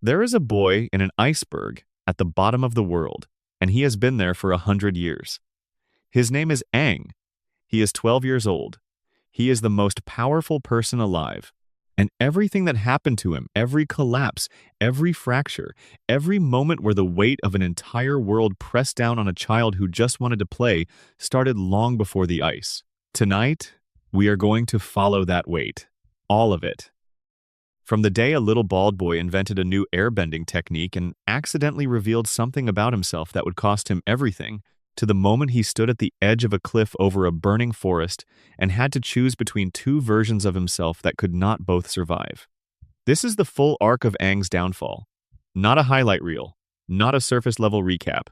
There is a boy in an iceberg at the bottom of the world, and he has been there for 100 years. His name is Aang. He is 12 years old. He is the most powerful person alive. And everything that happened to him, every collapse, every fracture, every moment where the weight of an entire world pressed down on a child who just wanted to play, started long before the ice. Tonight, we are going to follow that weight. All of it. From the day a little bald boy invented a new airbending technique and accidentally revealed something about himself that would cost him everything, to the moment he stood at the edge of a cliff over a burning forest and had to choose between two versions of himself that could not both survive. This is the full arc of Aang's downfall. Not a highlight reel, not a surface-level recap.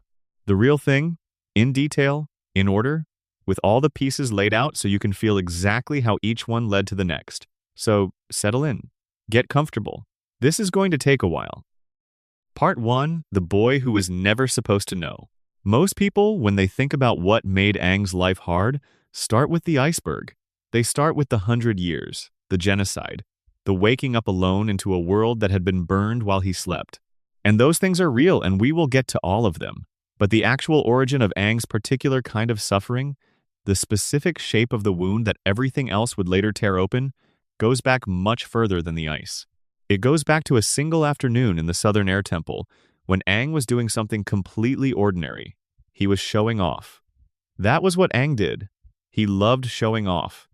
The real thing, in detail, in order, with all the pieces laid out so you can feel exactly how each one led to the next. So, settle in. Get comfortable. This is going to take a while. Part 1. The boy who was never supposed to know. Most people, when they think about what made Aang's life hard, start with the iceberg. They start with the 100 years, the genocide, the waking up alone into a world that had been burned while he slept. And those things are real, and we will get to all of them. But the actual origin of Aang's particular kind of suffering, the specific shape of the wound that everything else would later tear open, goes back much further than the ice. It goes back to a single afternoon in the Southern Air Temple when Aang was doing something completely ordinary. He was showing off. That was what Aang did. He loved showing off.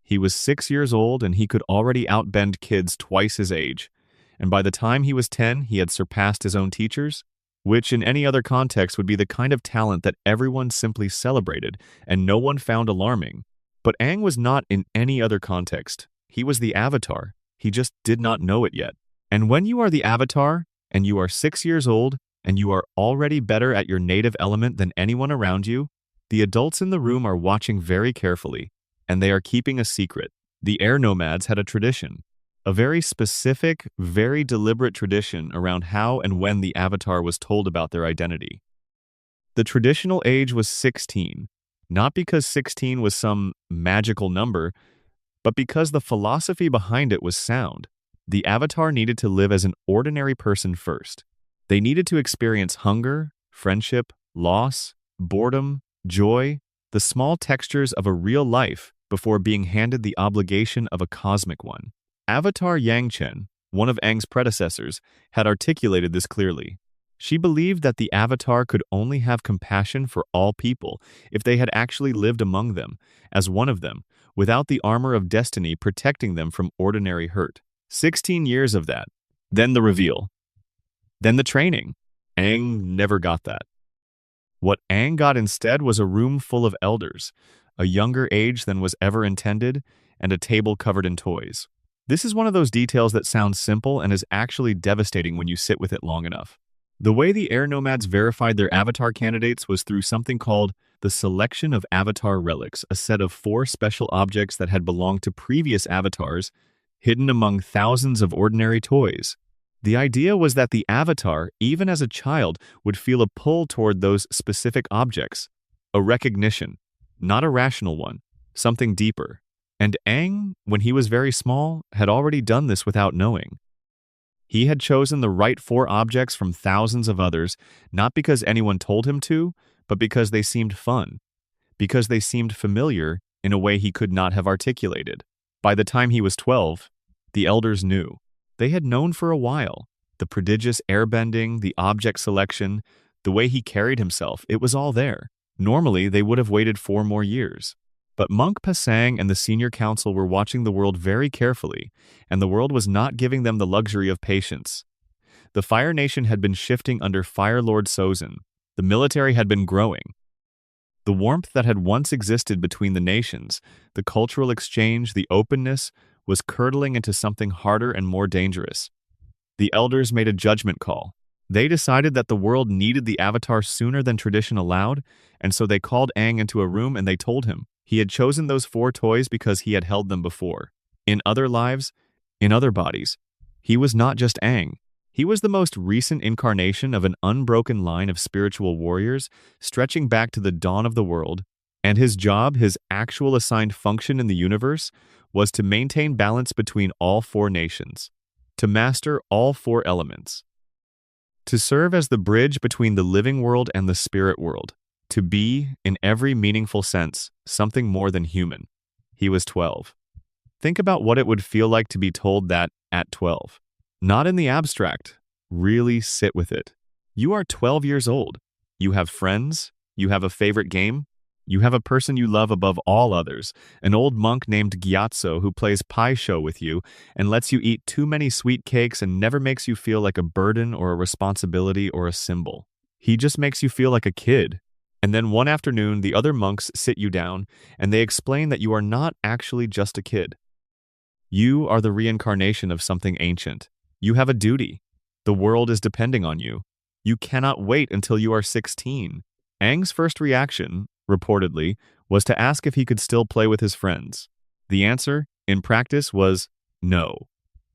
He was 6 years old and he could already outbend kids twice his age. And by the time he was 10, he had surpassed his own teachers, which in any other context would be the kind of talent that everyone simply celebrated and no one found alarming. But Aang was not in any other context. He was the Avatar. He just did not know it yet. And when you are the Avatar, and you are 6 years old, and you are already better at your native element than anyone around you, the adults in the room are watching very carefully, and they are keeping a secret. The air nomads had a tradition. A very specific, very deliberate tradition around how and when the Avatar was told about their identity. The traditional age was 16. Not because 16 was some magical number, but because the philosophy behind it was sound. The Avatar needed to live as an ordinary person first. They needed to experience hunger, friendship, loss, boredom, joy, the small textures of a real life before being handed the obligation of a cosmic one. Avatar Yangchen, one of Aang's predecessors, had articulated this clearly. She believed that the Avatar could only have compassion for all people if they had actually lived among them, as one of them, without the armor of destiny protecting them from ordinary hurt. 16 years of that. Then the reveal. Then the training. Aang never got that. What Aang got instead was a room full of elders, a younger age than was ever intended, and a table covered in toys. This is one of those details that sounds simple and is actually devastating when you sit with it long enough. The way the air nomads verified their avatar candidates was through something called the selection of avatar relics, a set of 4 special objects that had belonged to previous avatars, hidden among thousands of ordinary toys. The idea was that the avatar, even as a child, would feel a pull toward those specific objects, a recognition, not a rational one, something deeper. And Aang, when he was very small, had already done this without knowing. He had chosen the right 4 objects from thousands of others, not because anyone told him to, but because they seemed fun, because they seemed familiar in a way he could not have articulated. By the time he was 12, the elders knew. They had known for a while. The prodigious airbending, the object selection, the way he carried himself, it was all there. Normally, they would have waited 4 more years. But Monk Pasang and the senior council were watching the world very carefully, and the world was not giving them the luxury of patience. The Fire Nation had been shifting under Fire Lord Sozin. The military had been growing. The warmth that had once existed between the nations, the cultural exchange, the openness, was curdling into something harder and more dangerous. The elders made a judgment call. They decided that the world needed the Avatar sooner than tradition allowed, and so they called Aang into a room and they told him he had chosen those 4 toys because he had held them before. In other lives, in other bodies, he was not just Aang. He was the most recent incarnation of an unbroken line of spiritual warriors stretching back to the dawn of the world, and his job, his actual assigned function in the universe, was to maintain balance between all 4 nations. to master all four elements, to serve as the bridge between the living world and the spirit world, to be, in every meaningful sense, something more than human. He was 12. Think about what it would feel like to be told that at 12. Not in the abstract. Really sit with it. You are 12 years old. You have friends. You have a favorite game. You have a person you love above all others, an old monk named Gyatso who plays pai sho with you and lets you eat too many sweet cakes and never makes you feel like a burden or a responsibility or a symbol. He just makes you feel like a kid. And then one afternoon, the other monks sit you down and they explain that you are not actually just a kid. You are the reincarnation of something ancient. You have a duty. The world is depending on you. You cannot wait until you are 16. Aang's first reaction, reportedly, was to ask if he could still play with his friends. The answer, in practice, was no.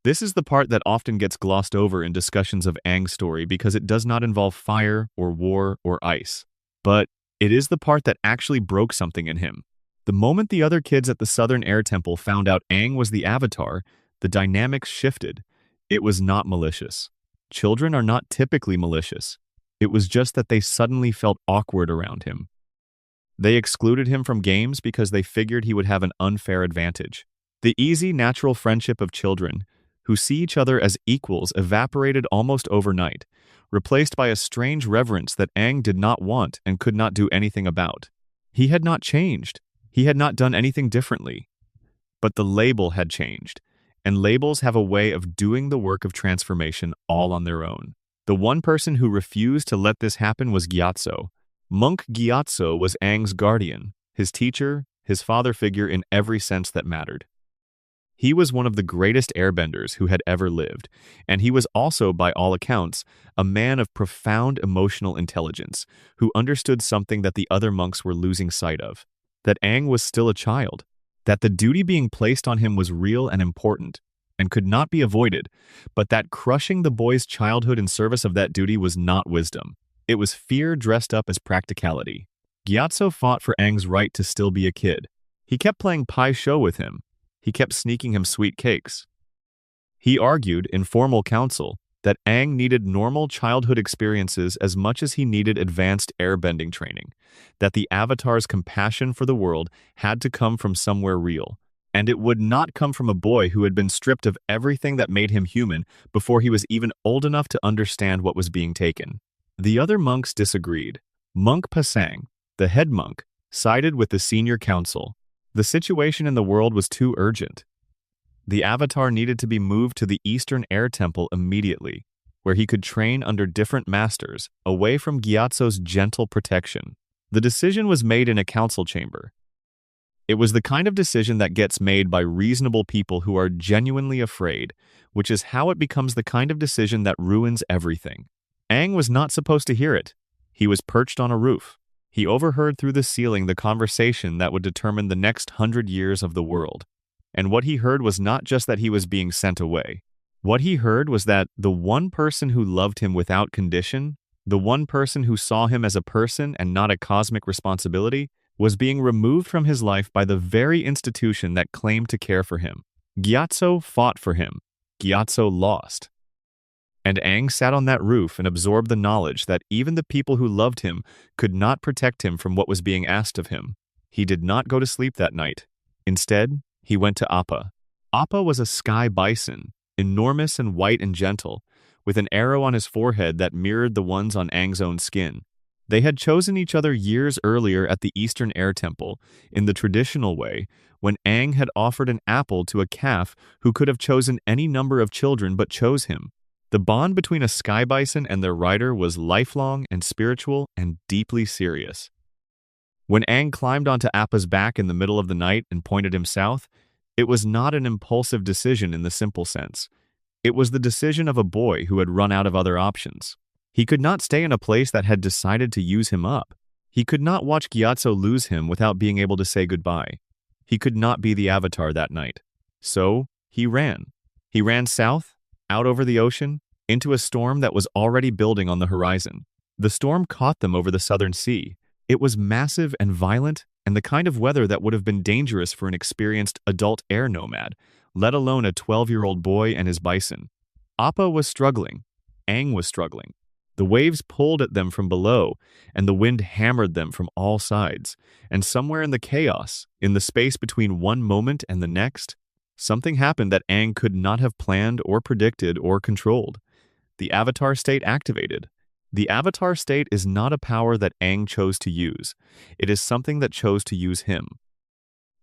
This is the part that often gets glossed over in discussions of Aang's story because it does not involve fire or war or ice. But it is the part that actually broke something in him. The moment the other kids at the Southern Air Temple found out Aang was the Avatar, the dynamics shifted. It was not malicious. Children are not typically malicious. It was just that they suddenly felt awkward around him. They excluded him from games because they figured he would have an unfair advantage. The easy, natural friendship of children, who see each other as equals, evaporated almost overnight, replaced by a strange reverence that Aang did not want and could not do anything about. He had not changed. He had not done anything differently. But the label had changed, and labels have a way of doing the work of transformation all on their own. The one person who refused to let this happen was Gyatso. Monk Gyatso was Aang's guardian, his teacher, his father figure in every sense that mattered. He was one of the greatest airbenders who had ever lived, and he was also, by all accounts, a man of profound emotional intelligence who understood something that the other monks were losing sight of, that Aang was still a child, that the duty being placed on him was real and important, and could not be avoided, but that crushing the boy's childhood in service of that duty was not wisdom. It was fear dressed up as practicality. Gyatso fought for Aang's right to still be a kid. He kept playing pai sho with him. He kept sneaking him sweet cakes. He argued, in formal council, that Aang needed normal childhood experiences as much as he needed advanced airbending training, that the Avatar's compassion for the world had to come from somewhere real, and it would not come from a boy who had been stripped of everything that made him human before he was even old enough to understand what was being taken. The other monks disagreed. Monk Pasang, the head monk, sided with the senior council. The situation in the world was too urgent. The Avatar needed to be moved to the Eastern Air Temple immediately, where he could train under different masters, away from Gyatso's gentle protection. The decision was made in a council chamber. It was the kind of decision that gets made by reasonable people who are genuinely afraid, which is how it becomes the kind of decision that ruins everything. Aang was not supposed to hear it. He was perched on a roof. He overheard through the ceiling the conversation that would determine the next 100 years of the world. And what he heard was not just that he was being sent away. What he heard was that the one person who loved him without condition, the one person who saw him as a person and not a cosmic responsibility, was being removed from his life by the very institution that claimed to care for him. Gyatso fought for him. Gyatso lost. And Aang sat on that roof and absorbed the knowledge that even the people who loved him could not protect him from what was being asked of him. He did not go to sleep that night. Instead, he went to Appa. Appa was a sky bison, enormous and white and gentle, with an arrow on his forehead that mirrored the ones on Aang's own skin. They had chosen each other years earlier at the Eastern Air Temple, in the traditional way, when Aang had offered an apple to a calf who could have chosen any number of children but chose him. The bond between a sky bison and their rider was lifelong and spiritual and deeply serious. When Aang climbed onto Appa's back in the middle of the night and pointed him south, it was not an impulsive decision in the simple sense. It was the decision of a boy who had run out of other options. He could not stay in a place that had decided to use him up. He could not watch Gyatso lose him without being able to say goodbye. He could not be the Avatar that night. So, he ran. He ran south, out over the ocean, into a storm that was already building on the horizon. The storm caught them over the southern sea. It was massive and violent, and the kind of weather that would have been dangerous for an experienced adult air nomad, let alone a 12-year-old boy and his bison. Appa was struggling. Aang was struggling. The waves pulled at them from below, and the wind hammered them from all sides. And somewhere in the chaos, in the space between one moment and the next, something happened that Aang could not have planned or predicted or controlled. The Avatar state activated. The Avatar state is not a power that Aang chose to use. It is something that chose to use him.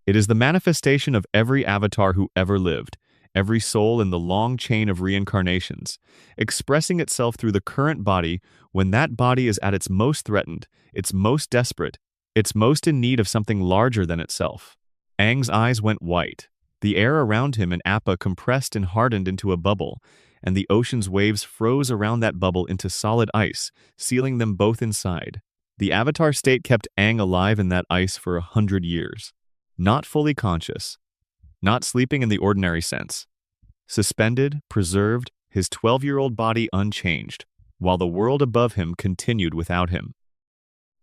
It is the manifestation of every Avatar who ever lived, every soul in the long chain of reincarnations, expressing itself through the current body when that body is at its most threatened, its most desperate, its most in need of something larger than itself. Aang's eyes went white. The air around him and Appa compressed and hardened into a bubble, and the ocean's waves froze around that bubble into solid ice, sealing them both inside. The Avatar state kept Aang alive in that ice for 100 years. Not fully conscious, not sleeping in the ordinary sense. Suspended, preserved, his 12-year-old body unchanged, while the world above him continued without him.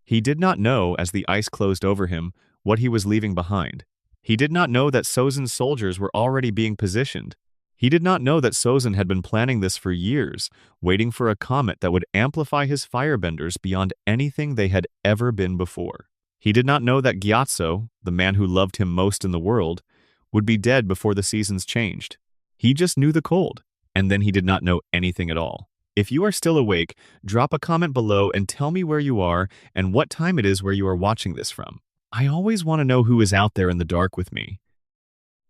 He did not know, as the ice closed over him, what he was leaving behind. He did not know that Sozin's soldiers were already being positioned. He did not know that Sozin had been planning this for years, waiting for a comet that would amplify his firebenders beyond anything they had ever been before. He did not know that Gyatso, the man who loved him most in the world, would be dead before the seasons changed. He just knew the cold, and then he did not know anything at all. If you are still awake, drop a comment below and tell me where you are and what time it is where you are watching this from. I always want to know who is out there in the dark with me.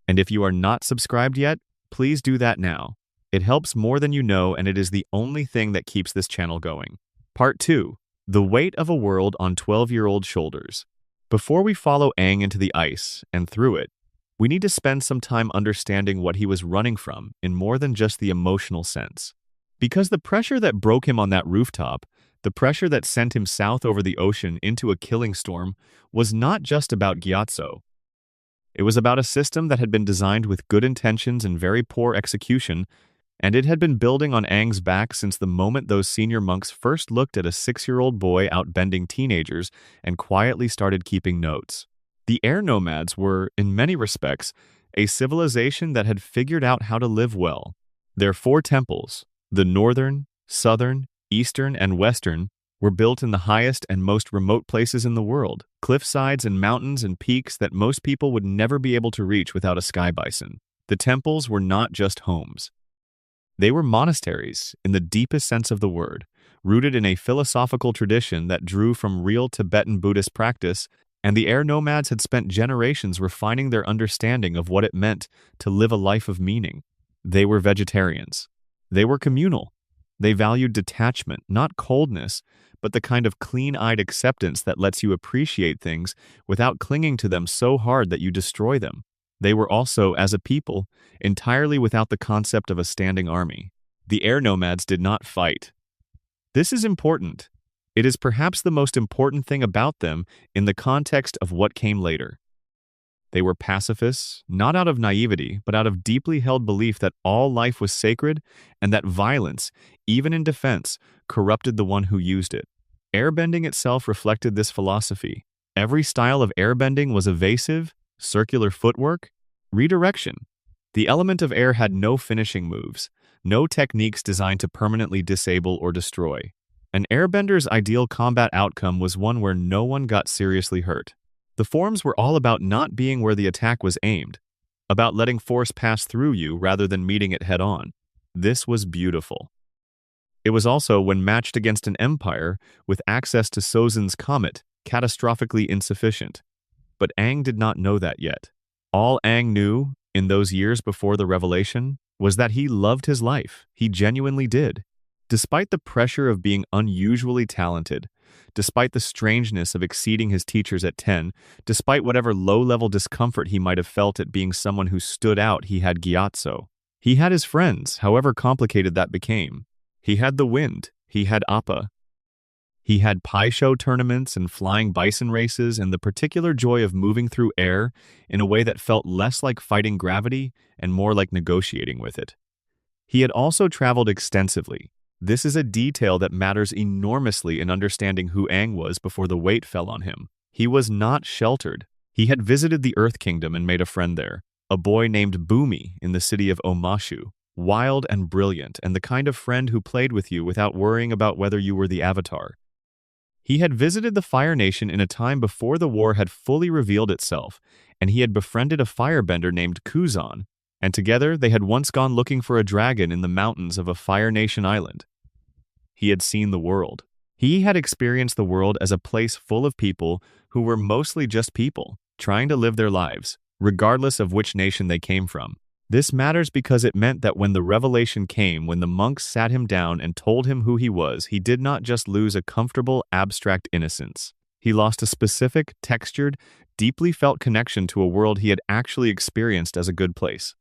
And if you are not subscribed yet, please do that now. It helps more than you know, and it is the only thing that keeps this channel going. Part 2. The weight of a world on 12-year-old shoulders. Before we follow Aang into the ice and through it, we need to spend some time understanding what he was running from in more than just the emotional sense. Because the pressure that broke him on that rooftop, the pressure that sent him south over the ocean into a killing storm, was not just about Gyatso. It was about a system that had been designed with good intentions and very poor execution, and it had been building on Aang's back since the moment those senior monks first looked at a 6-year-old boy outbending teenagers and quietly started keeping notes. The air nomads were, in many respects, a civilization that had figured out how to live well. Their 4 temples, the northern, southern, eastern, and western, were built in the highest and most remote places in the world, cliffsides and mountains and peaks that most people would never be able to reach without a sky bison. The temples were not just homes. They were monasteries, in the deepest sense of the word, rooted in a philosophical tradition that drew from real Tibetan Buddhist practice, and the air nomads had spent generations refining their understanding of what it meant to live a life of meaning. They were vegetarians. They were communal. They valued detachment, not coldness, but the kind of clean-eyed acceptance that lets you appreciate things without clinging to them so hard that you destroy them. They were also, as a people, entirely without the concept of a standing army. The air nomads did not fight. This is important. It is perhaps the most important thing about them in the context of what came later. They were pacifists, not out of naivety, but out of deeply held belief that all life was sacred and that violence, even in defense, corrupted the one who used it. Airbending itself reflected this philosophy. Every style of airbending was evasive, circular footwork, redirection. The element of air had no finishing moves, no techniques designed to permanently disable or destroy. An airbender's ideal combat outcome was one where no one got seriously hurt. The forms were all about not being where the attack was aimed, about letting force pass through you rather than meeting it head-on. This was beautiful. It was also, when matched against an empire with access to Sozin's comet, catastrophically insufficient. But Aang did not know that yet. All Aang knew, in those years before the revelation, was that he loved his life. He genuinely did. Despite the pressure of being unusually talented, despite the strangeness of exceeding his teachers at 10, despite whatever low-level discomfort he might have felt at being someone who stood out, he had Gyatso. He had his friends, however complicated that became. He had the wind. He had Appa. He had pie show tournaments and flying bison races and the particular joy of moving through air in a way that felt less like fighting gravity and more like negotiating with it. He had also traveled extensively. This is a detail that matters enormously in understanding who Aang was before the weight fell on him. He was not sheltered. He had visited the Earth Kingdom and made a friend there, a boy named Bumi in the city of Omashu. wild and brilliant, and the kind of friend who played with you without worrying about whether you were the Avatar. He had visited the Fire Nation in a time before the war had fully revealed itself, and he had befriended a firebender named Kuzan, and together they had once gone looking for a dragon in the mountains of a Fire Nation island. He had seen the world. He had experienced the world as a place full of people who were mostly just people, trying to live their lives, regardless of which nation they came from. This matters because it meant that when the revelation came, when the monks sat him down and told him who he was, he did not just lose a comfortable, abstract innocence. He lost a specific, textured, deeply felt connection to a world he had actually experienced as a good place.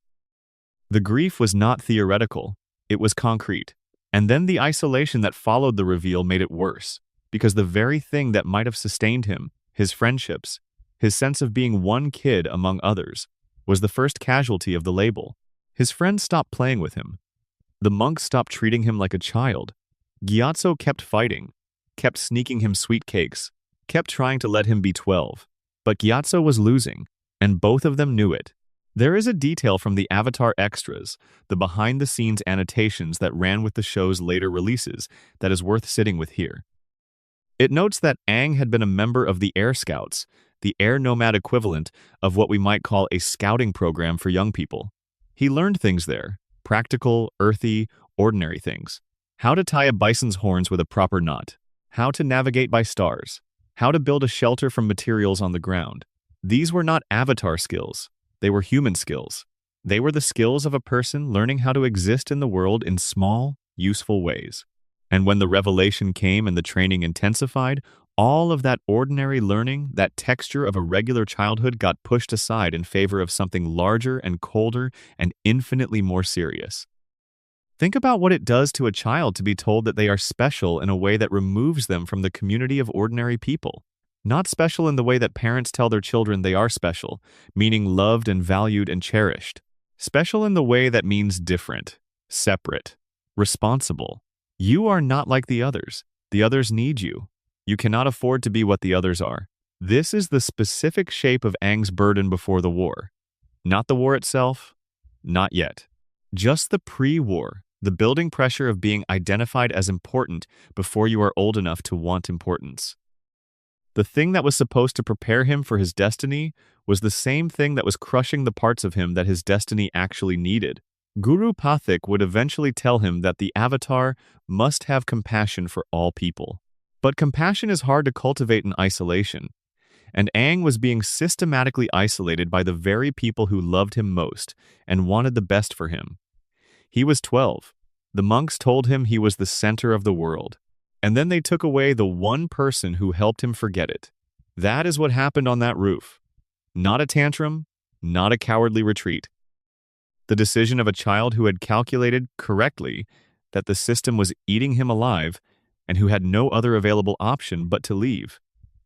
The grief was not theoretical, it was concrete. And then the isolation that followed the reveal made it worse, because the very thing that might have sustained him, his friendships, his sense of being one kid among others, was the first casualty of the label. His friends stopped playing with him. The monks stopped treating him like a child. Gyatso kept fighting, kept sneaking him sweet cakes, kept trying to let him be 12. But Gyatso was losing, and both of them knew it. There is a detail from the Avatar extras, the behind-the-scenes annotations that ran with the show's later releases, that is worth sitting with here. It notes that Aang had been a member of the Air Scouts, the air nomad equivalent of what we might call a scouting program for young people. He learned things there, practical, earthy, ordinary things. How to tie a bison's horns with a proper knot, how to navigate by stars, how to build a shelter from materials on the ground. These were not Avatar skills. They were human skills. They were the skills of a person learning how to exist in the world in small, useful ways. And when the revelation came and the training intensified, all of that ordinary learning, that texture of a regular childhood got pushed aside in favor of something larger and colder and infinitely more serious. Think about what it does to a child to be told that they are special in a way that removes them from the community of ordinary people. Not special in the way that parents tell their children they are special, meaning loved and valued and cherished. Special in the way that means different, separate, responsible. You are not like the others. The others need you. You cannot afford to be what the others are. This is the specific shape of Aang's burden before the war. Not the war itself, not yet. Just the pre-war, the building pressure of being identified as important before you are old enough to want importance. The thing that was supposed to prepare him for his destiny was the same thing that was crushing the parts of him that his destiny actually needed. Guru Pathik would eventually tell him that the Avatar must have compassion for all people. But compassion is hard to cultivate in isolation, and Aang was being systematically isolated by the very people who loved him most and wanted the best for him. He was 12. The monks told him he was the center of the world, and then they took away the one person who helped him forget it. That is what happened on that roof. Not a tantrum, not a cowardly retreat. The decision of a child who had calculated correctly that the system was eating him alive and who had no other available option but to leave.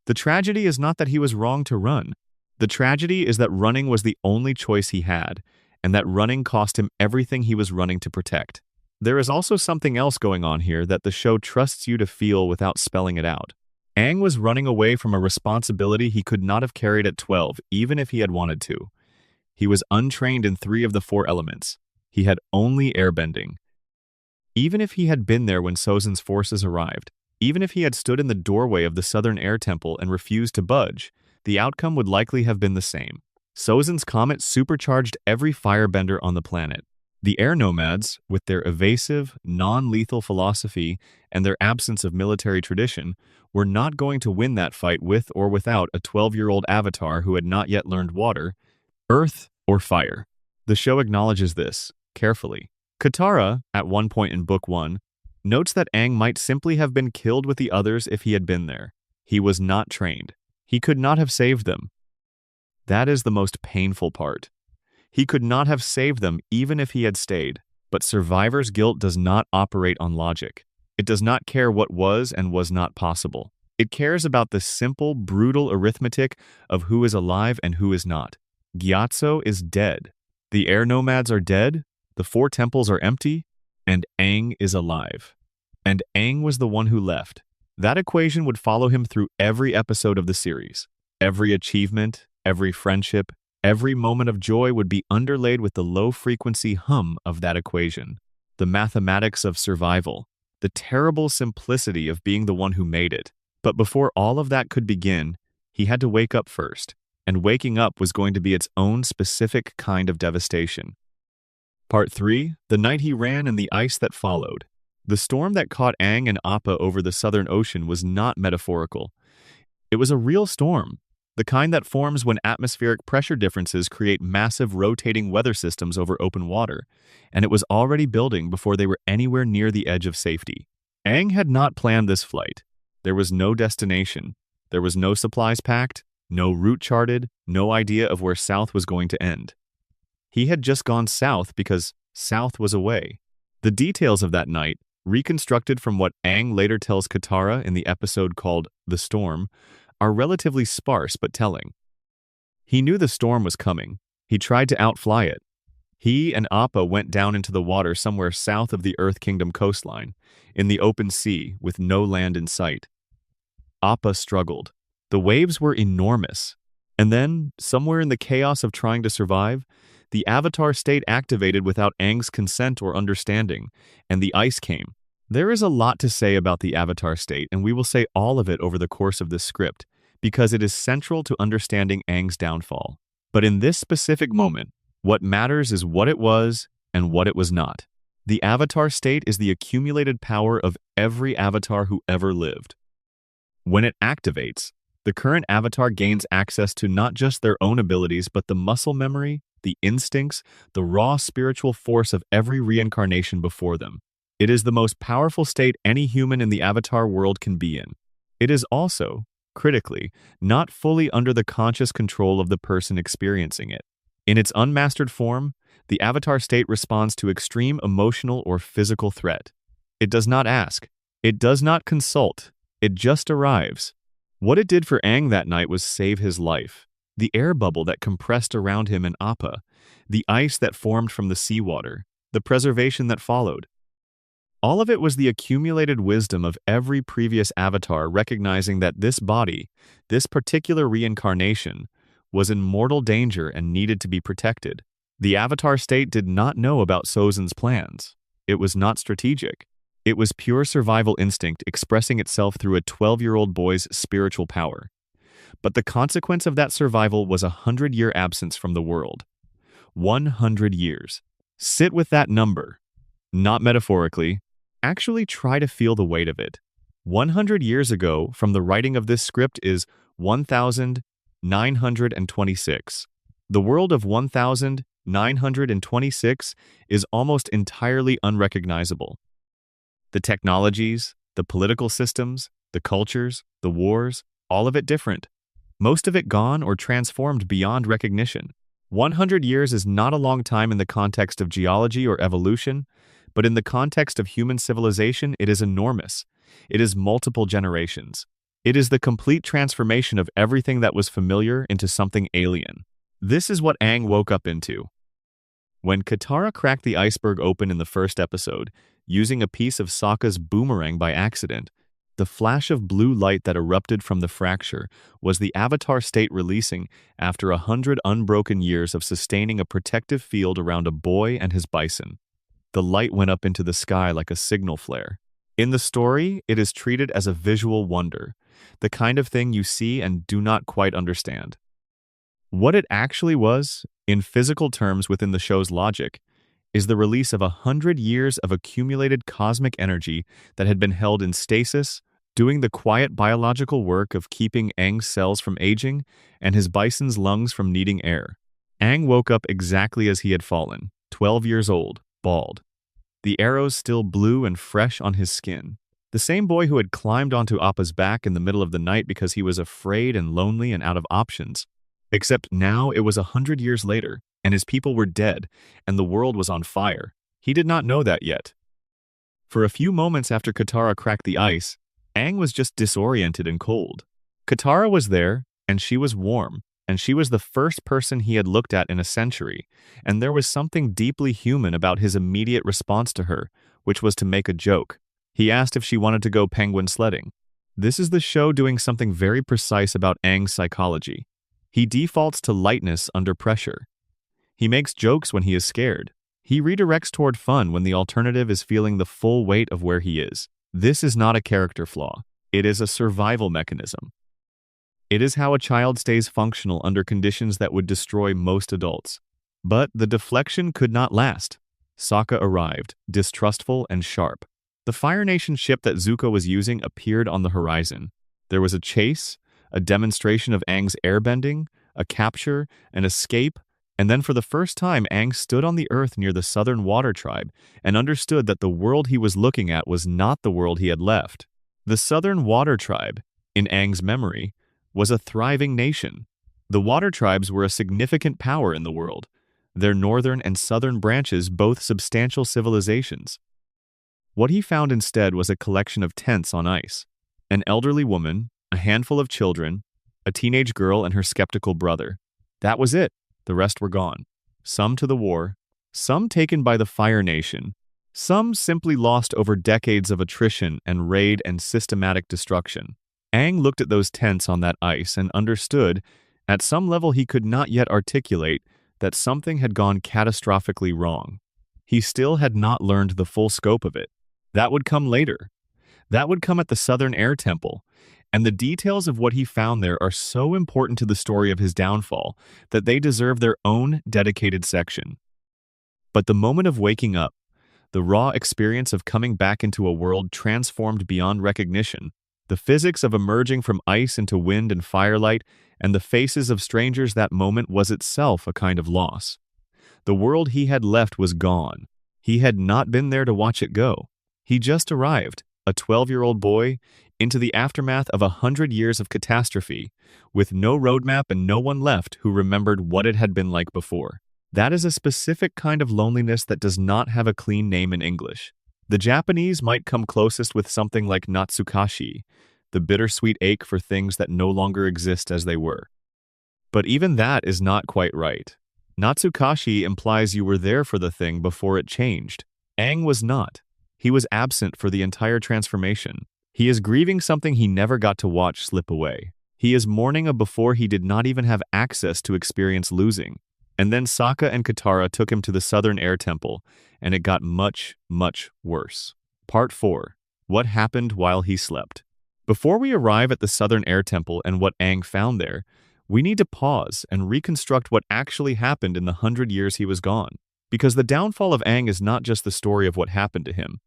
The tragedy is not that he was wrong to run. The tragedy is that running was the only choice he had, and that running cost him everything he was running to protect. There is also something else going on here that the show trusts you to feel without spelling it out. Aang was running away from a responsibility he could not have carried at 12, even if he had wanted to. He was untrained in 3 of the 4 elements. He had only airbending. Even if he had been there when Sozin's forces arrived, even if he had stood in the doorway of the Southern Air Temple and refused to budge, the outcome would likely have been the same. Sozin's comet supercharged every firebender on the planet. The air nomads, with their evasive, non-lethal philosophy and their absence of military tradition, were not going to win that fight with or without a 12-year-old avatar who had not yet learned water, earth, or fire. The show acknowledges this, carefully. Katara, at one point in Book 1, notes that Aang might simply have been killed with the others if he had been there. He was not trained. He could not have saved them. That is the most painful part. He could not have saved them even if he had stayed. But survivor's guilt does not operate on logic. It does not care what was and was not possible. It cares about the simple, brutal arithmetic of who is alive and who is not. Gyatso is dead. The air nomads are dead. The 4 temples are empty. And Aang is alive. And Aang was the one who left. That equation would follow him through every episode of the series. Every achievement, every friendship, Every moment of joy would be underlaid with the low-frequency hum of that equation, the mathematics of survival, the terrible simplicity of being the one who made it. But before all of that could begin, he had to wake up first, and waking up was going to be its own specific kind of devastation. Part 3. The night he ran and the ice that followed. The storm that caught Aang and Appa over the Southern Ocean was not metaphorical. It was a real storm, the kind that forms when atmospheric pressure differences create massive rotating weather systems over open water, and it was already building before they were anywhere near the edge of safety. Aang had not planned this flight. There was no destination. There was no supplies packed, no route charted, no idea of where south was going to end. He had just gone south because south was away. The details of that night, reconstructed from what Aang later tells Katara in the episode called The Storm, are relatively sparse but telling. He knew the storm was coming. He tried to outfly it. He and Appa went down into the water somewhere south of the Earth Kingdom coastline, in the open sea with no land in sight. Appa struggled. The waves were enormous. And then, somewhere in the chaos of trying to survive, the Avatar state activated without Aang's consent or understanding, and the ice came. There is a lot to say about the Avatar state, and we will say all of it over the course of this script, because it is central to understanding Aang's downfall. But in this specific moment, what matters is what it was and what it was not. The Avatar state is the accumulated power of every Avatar who ever lived. When it activates, the current Avatar gains access to not just their own abilities, but the muscle memory, the instincts, the raw spiritual force of every reincarnation before them. It is the most powerful state any human in the Avatar world can be in. It is also, critically, not fully under the conscious control of the person experiencing it. In its unmastered form, the Avatar state responds to extreme emotional or physical threat. It does not ask. It does not consult. It just arrives. What it did for Aang that night was save his life. The air bubble that compressed around him and Appa, the ice that formed from the seawater, the preservation that followed. All of it was the accumulated wisdom of every previous Avatar recognizing that this body, this particular reincarnation, was in mortal danger and needed to be protected. The Avatar state did not know about Sozin's plans. It was not strategic. It was pure survival instinct expressing itself through a 12-year-old boy's spiritual power. But the consequence of that survival was a 100-year absence from the world. 100 years. Sit with that number. Not metaphorically. Actually try to feel the weight of it. 100 years ago from the writing of this script is 1926. The world of 1926 is almost entirely unrecognizable. The technologies, the political systems, the cultures, the wars, all of it different. Most of it gone or transformed beyond recognition. 100 years is not a long time in the context of geology or evolution, but in the context of human civilization, it is enormous. It is multiple generations. It is the complete transformation of everything that was familiar into something alien. This is what Aang woke up into. When Katara cracked the iceberg open in the first episode, using a piece of Sokka's boomerang by accident, the flash of blue light that erupted from the fracture was the Avatar state releasing after 100 unbroken years of sustaining a protective field around a boy and his bison. The light went up into the sky like a signal flare. In the story, it is treated as a visual wonder, the kind of thing you see and do not quite understand. What it actually was, in physical terms within the show's logic, is the release of 100 years of accumulated cosmic energy that had been held in stasis, doing the quiet biological work of keeping Aang's cells from aging and his bison's lungs from needing air. Aang woke up exactly as he had fallen, 12 years old, bald. The arrows still blue and fresh on his skin. The same boy who had climbed onto Appa's back in the middle of the night because he was afraid and lonely and out of options. Except now it was 100 years later, and his people were dead, and the world was on fire. He did not know that yet. For a few moments after Katara cracked the ice, Aang was just disoriented and cold. Katara was there, and she was warm, and she was the first person he had looked at in a century, and there was something deeply human about his immediate response to her, which was to make a joke. He asked if she wanted to go penguin sledding. This is the show doing something very precise about Aang's psychology. He defaults to lightness under pressure. He makes jokes when he is scared. He redirects toward fun when the alternative is feeling the full weight of where he is. This is not a character flaw. It is a survival mechanism. It is how a child stays functional under conditions that would destroy most adults. But the deflection could not last. Sokka arrived, distrustful and sharp. The Fire Nation ship that Zuko was using appeared on the horizon. There was a chase, a demonstration of Aang's airbending, a capture, an escape, and then for the first time Aang stood on the earth near the Southern Water Tribe and understood that the world he was looking at was not the world he had left. The Southern Water Tribe, in Aang's memory, was a thriving nation. The Water Tribes were a significant power in the world, their northern and southern branches both substantial civilizations. What he found instead was a collection of tents on ice. An elderly woman, a handful of children, a teenage girl and her skeptical brother. That was it. The rest were gone. Some to the war, some taken by the Fire Nation, some simply lost over decades of attrition and raid and systematic destruction. Aang looked at those tents on that ice and understood, at some level he could not yet articulate, that something had gone catastrophically wrong. He still had not learned the full scope of it. That would come later. That would come at the Southern Air Temple, and the details of what he found there are so important to the story of his downfall that they deserve their own dedicated section. But the moment of waking up, the raw experience of coming back into a world transformed beyond recognition, the physics of emerging from ice into wind and firelight, and the faces of strangers, that moment was itself a kind of loss. The world he had left was gone. He had not been there to watch it go. He just arrived, a 12-year-old boy, into the aftermath of 100 years of catastrophe, with no roadmap and no one left who remembered what it had been like before. That is a specific kind of loneliness that does not have a clean name in English. The Japanese might come closest with something like natsukashi, the bittersweet ache for things that no longer exist as they were. But even that is not quite right. Natsukashi implies you were there for the thing before it changed. Aang was not. He was absent for the entire transformation. He is grieving something he never got to watch slip away. He is mourning a before he did not even have access to experience losing. And then Sokka and Katara took him to the Southern Air Temple, and it got much, much worse. Part 4. What happened while he slept? Before we arrive at the Southern Air Temple and what Aang found there, we need to pause and reconstruct what actually happened in the 100 years he was gone. Because the downfall of Aang is not just the story of what happened to him.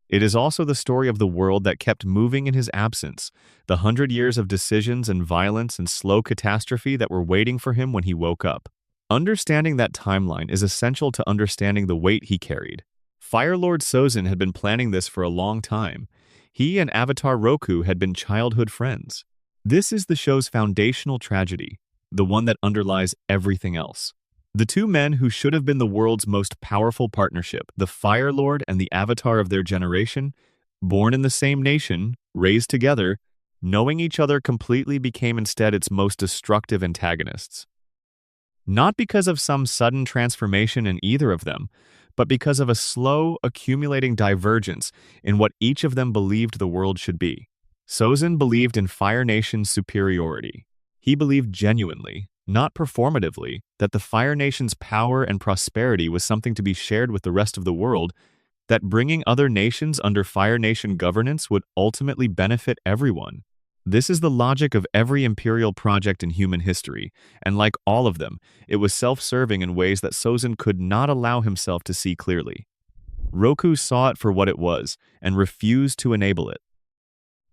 It is also the story of the world that kept moving in his absence, the 100 years of decisions and violence and slow catastrophe that were waiting for him when he woke up. Understanding that timeline is essential to understanding the weight he carried. Fire Lord Sozin had been planning this for a long time. He and Avatar Roku had been childhood friends. This is the show's foundational tragedy, the one that underlies everything else. The two men who should have been the world's most powerful partnership, the Fire Lord and the Avatar of their generation, born in the same nation, raised together, knowing each other completely, became instead its most destructive antagonists. Not because of some sudden transformation in either of them, but because of a slow, accumulating divergence in what each of them believed the world should be. Sozin believed in Fire Nation's superiority. He believed genuinely, not performatively, that the Fire Nation's power and prosperity was something to be shared with the rest of the world, that bringing other nations under Fire Nation governance would ultimately benefit everyone. This is the logic of every imperial project in human history, and like all of them, it was self-serving in ways that Sozin could not allow himself to see clearly. Roku saw it for what it was, and refused to enable it.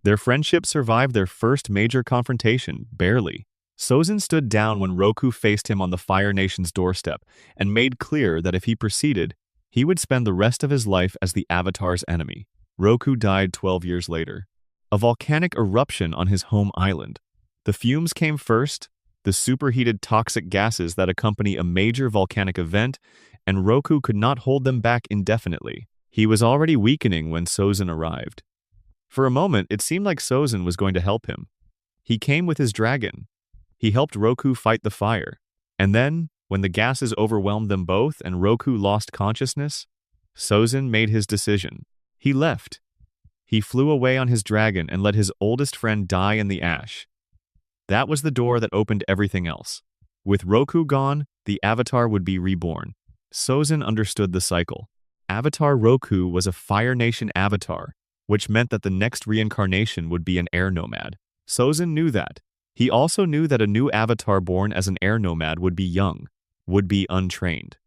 Their friendship survived their first major confrontation, barely. Sozin stood down when Roku faced him on the Fire Nation's doorstep, and made clear that if he proceeded, he would spend the rest of his life as the Avatar's enemy. Roku died 12 years later. A volcanic eruption on his home island. The fumes came first, the superheated toxic gases that accompany a major volcanic event, and Roku could not hold them back indefinitely. He was already weakening when Sozin arrived. For a moment, it seemed like Sozin was going to help him. He came with his dragon. He helped Roku fight the fire. And then, when the gases overwhelmed them both and Roku lost consciousness, Sozin made his decision. He left. He flew away on his dragon and let his oldest friend die in the ash. That was the door that opened everything else. With Roku gone, the Avatar would be reborn. Sozin understood the cycle. Avatar Roku was a Fire Nation avatar, which meant that the next reincarnation would be an air nomad. Sozin knew that. He also knew that a new avatar born as an air nomad would be young, would be untrained,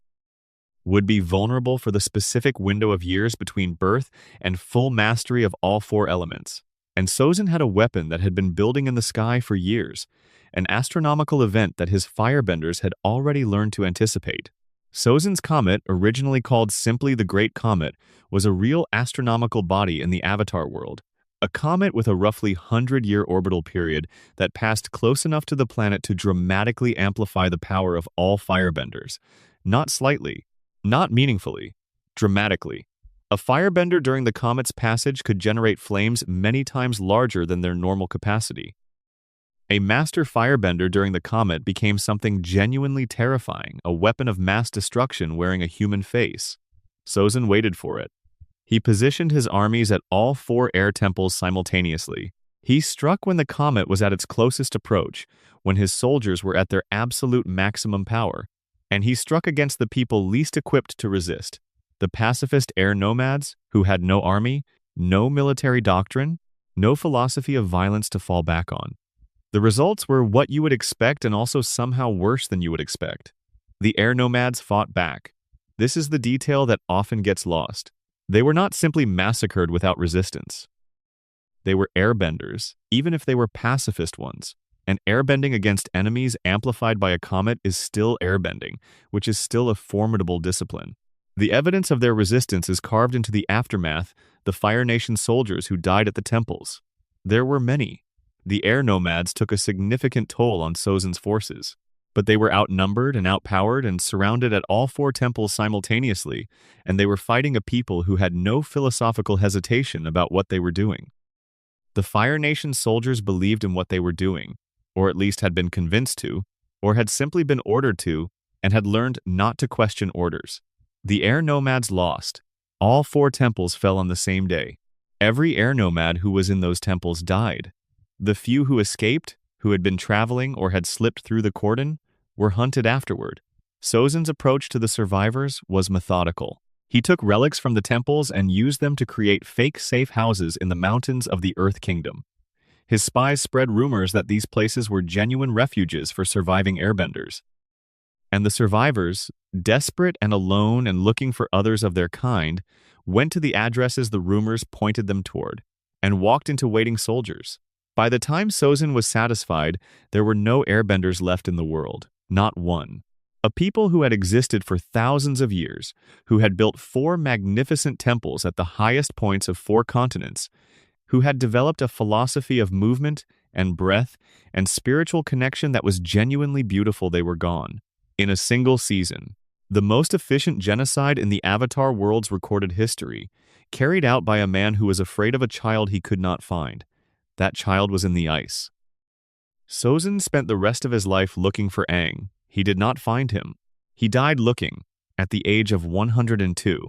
would be vulnerable for the specific window of years between birth and full mastery of all four elements. And Sozin had a weapon that had been building in the sky for years, an astronomical event that his firebenders had already learned to anticipate. Sozin's comet, originally called simply the Great Comet, was a real astronomical body in the Avatar world. A comet with a roughly 100-year orbital period that passed close enough to the planet to dramatically amplify the power of all firebenders. Not slightly, not meaningfully, dramatically. A firebender during the comet's passage could generate flames many times larger than their normal capacity. A master firebender during the comet became something genuinely terrifying, a weapon of mass destruction wearing a human face. Sozin waited for it. He positioned his armies at all four air temples simultaneously. He struck when the comet was at its closest approach, when his soldiers were at their absolute maximum power, and he struck against the people least equipped to resist, the pacifist air nomads who had no army, no military doctrine, no philosophy of violence to fall back on. The results were what you would expect and also somehow worse than you would expect. The air nomads fought back. This is the detail that often gets lost. They were not simply massacred without resistance. They were airbenders, even if they were pacifist ones. And airbending against enemies amplified by a comet is still airbending, which is still a formidable discipline. The evidence of their resistance is carved into the aftermath, the Fire Nation soldiers who died at the temples. There were many. The air nomads took a significant toll on Sozin's forces, but they were outnumbered and outpowered and surrounded at all four temples simultaneously, and they were fighting a people who had no philosophical hesitation about what they were doing. The Fire Nation soldiers believed in what they were doing, or at least had been convinced to, or had simply been ordered to, and had learned not to question orders. The air nomads lost. All four temples fell on the same day. Every air nomad who was in those temples died. The few who escaped, who had been traveling or had slipped through the cordon, were hunted afterward. Sozin's approach to the survivors was methodical. He took relics from the temples and used them to create fake safe houses in the mountains of the Earth Kingdom. His spies spread rumors that these places were genuine refuges for surviving airbenders. And the survivors, desperate and alone and looking for others of their kind, went to the addresses the rumors pointed them toward, and walked into waiting soldiers. By the time Sozin was satisfied, there were no airbenders left in the world, not one. A people who had existed for thousands of years, who had built 4 magnificent temples at the highest points of 4 continents, who had developed a philosophy of movement and breath and spiritual connection that was genuinely beautiful, they were gone. In a single season, the most efficient genocide in the Avatar world's recorded history, carried out by a man who was afraid of a child he could not find. That child was in the ice. Sozin spent the rest of his life looking for Aang. He did not find him. He died looking, at the age of 102,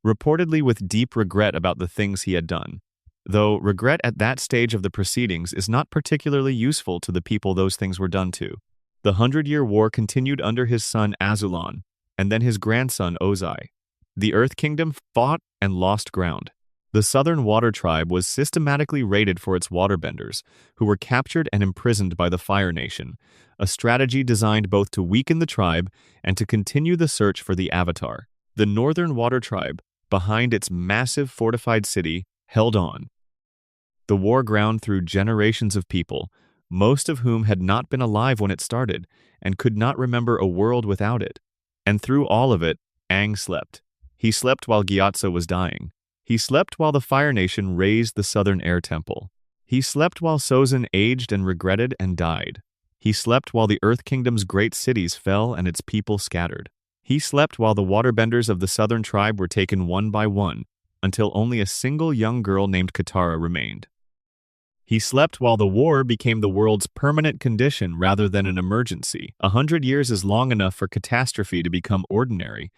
reportedly with deep regret about the things he had done. Though regret at that stage of the proceedings is not particularly useful to the people those things were done to. The 100-Year War continued under his son Azulon, and then his grandson Ozai. The Earth Kingdom fought and lost ground. The Southern Water Tribe was systematically raided for its waterbenders, who were captured and imprisoned by the Fire Nation, a strategy designed both to weaken the tribe and to continue the search for the Avatar. The Northern Water Tribe, behind its massive fortified city, held on. The war ground through generations of people, most of whom had not been alive when it started and could not remember a world without it. And through all of it, Aang slept. He slept while Gyatso was dying. He slept while the Fire Nation razed the Southern Air Temple. He slept while Sozin aged and regretted and died. He slept while the Earth Kingdom's great cities fell and its people scattered. He slept while the waterbenders of the Southern Tribe were taken one by one, until only a single young girl named Katara remained. He slept while the war became the world's permanent condition rather than an emergency. 100 years is long enough for catastrophe to become ordinary,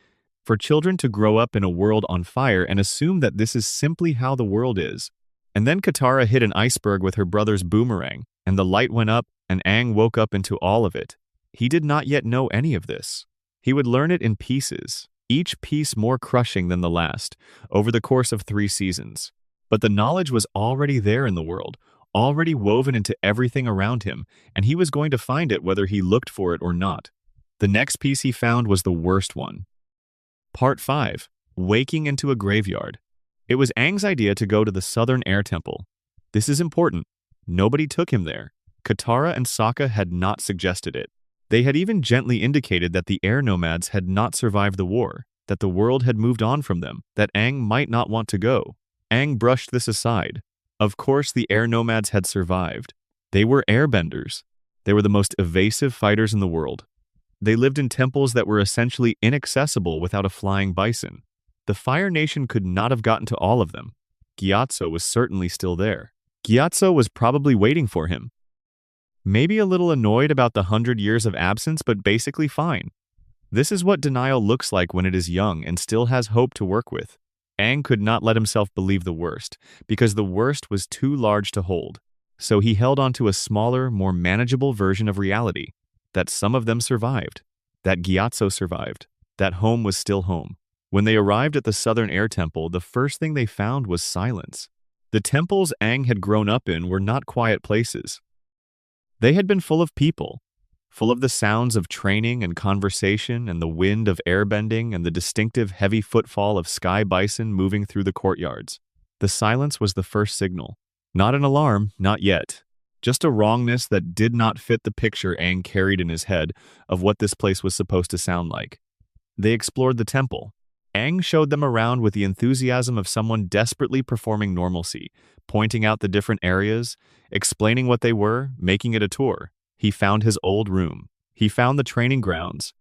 for children to grow up in a world on fire and assume that this is simply how the world is. And then Katara hit an iceberg with her brother's boomerang, and the light went up, and Aang woke up into all of it. He did not yet know any of this. He would learn it in pieces, each piece more crushing than the last, over the course of 3 seasons. But the knowledge was already there in the world, already woven into everything around him, and he was going to find it whether he looked for it or not. The next piece he found was the worst one. Part 5. Waking into a graveyard. It was Aang's idea to go to the Southern Air Temple. This is important. Nobody took him there. Katara and Sokka had not suggested it. They had even gently indicated that the air nomads had not survived the war, that the world had moved on from them, that Aang might not want to go. Aang brushed this aside. Of course, the air nomads had survived. They were airbenders. They were the most evasive fighters in the world. They lived in temples that were essentially inaccessible without a flying bison. The Fire Nation could not have gotten to all of them. Gyatso was certainly still there. Gyatso was probably waiting for him. Maybe a little annoyed about the 100 years of absence, but basically fine. This is what denial looks like when it is young and still has hope to work with. Aang could not let himself believe the worst, because the worst was too large to hold. So he held on to a smaller, more manageable version of reality. That some of them survived. That Gyatso survived. That home was still home. When they arrived at the Southern Air Temple, the first thing they found was silence. The temples Aang had grown up in were not quiet places. They had been full of people, full of the sounds of training and conversation and the wind of airbending and the distinctive heavy footfall of sky bison moving through the courtyards. The silence was the first signal. Not an alarm, not yet. Just a wrongness that did not fit the picture Aang carried in his head of what this place was supposed to sound like. They explored the temple. Aang showed them around with the enthusiasm of someone desperately performing normalcy, pointing out the different areas, explaining what they were, making it a tour. He found his old room. He found the training grounds.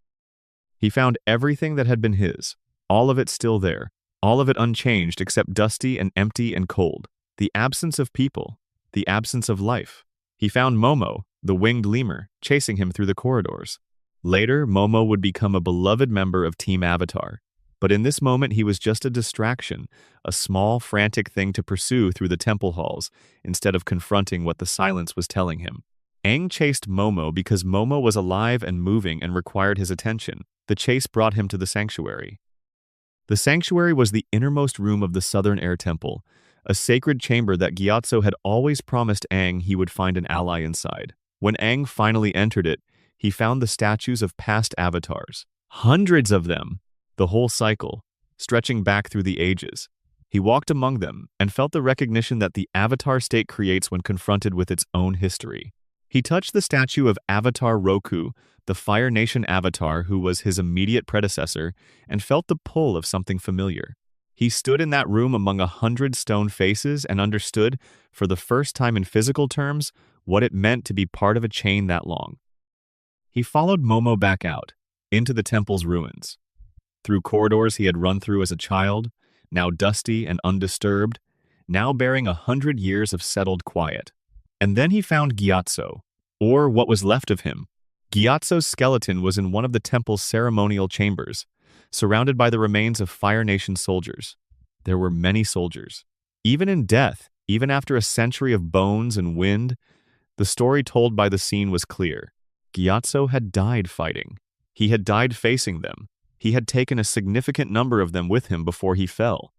He found everything that had been his, all of it still there, all of it unchanged except dusty and empty and cold. The absence of people, the absence of life. He found Momo, the winged lemur, chasing him through the corridors. Later, Momo would become a beloved member of Team Avatar. But in this moment, he was just a distraction, a small, frantic thing to pursue through the temple halls, instead of confronting what the silence was telling him. Aang chased Momo because Momo was alive and moving and required his attention. The chase brought him to the sanctuary. The sanctuary was the innermost room of the Southern Air Temple, a sacred chamber that Gyatso had always promised Aang he would find an ally inside. When Aang finally entered it, he found the statues of past avatars. Hundreds of them! The whole cycle, stretching back through the ages. He walked among them and felt the recognition that the avatar state creates when confronted with its own history. He touched the statue of Avatar Roku, the Fire Nation avatar who was his immediate predecessor, and felt the pull of something familiar. He stood in that room among 100 stone faces and understood, for the first time in physical terms, what it meant to be part of a chain that long. He followed Momo back out, into the temple's ruins. Through corridors he had run through as a child, now dusty and undisturbed, now bearing 100 years of settled quiet. And then he found Gyatso, or what was left of him. Gyatso's skeleton was in one of the temple's ceremonial chambers, surrounded by the remains of Fire Nation soldiers. There were many soldiers. Even in death, even after a century of bones and wind, the story told by the scene was clear. Gyatso had died fighting. He had died facing them. He had taken a significant number of them with him before he fell.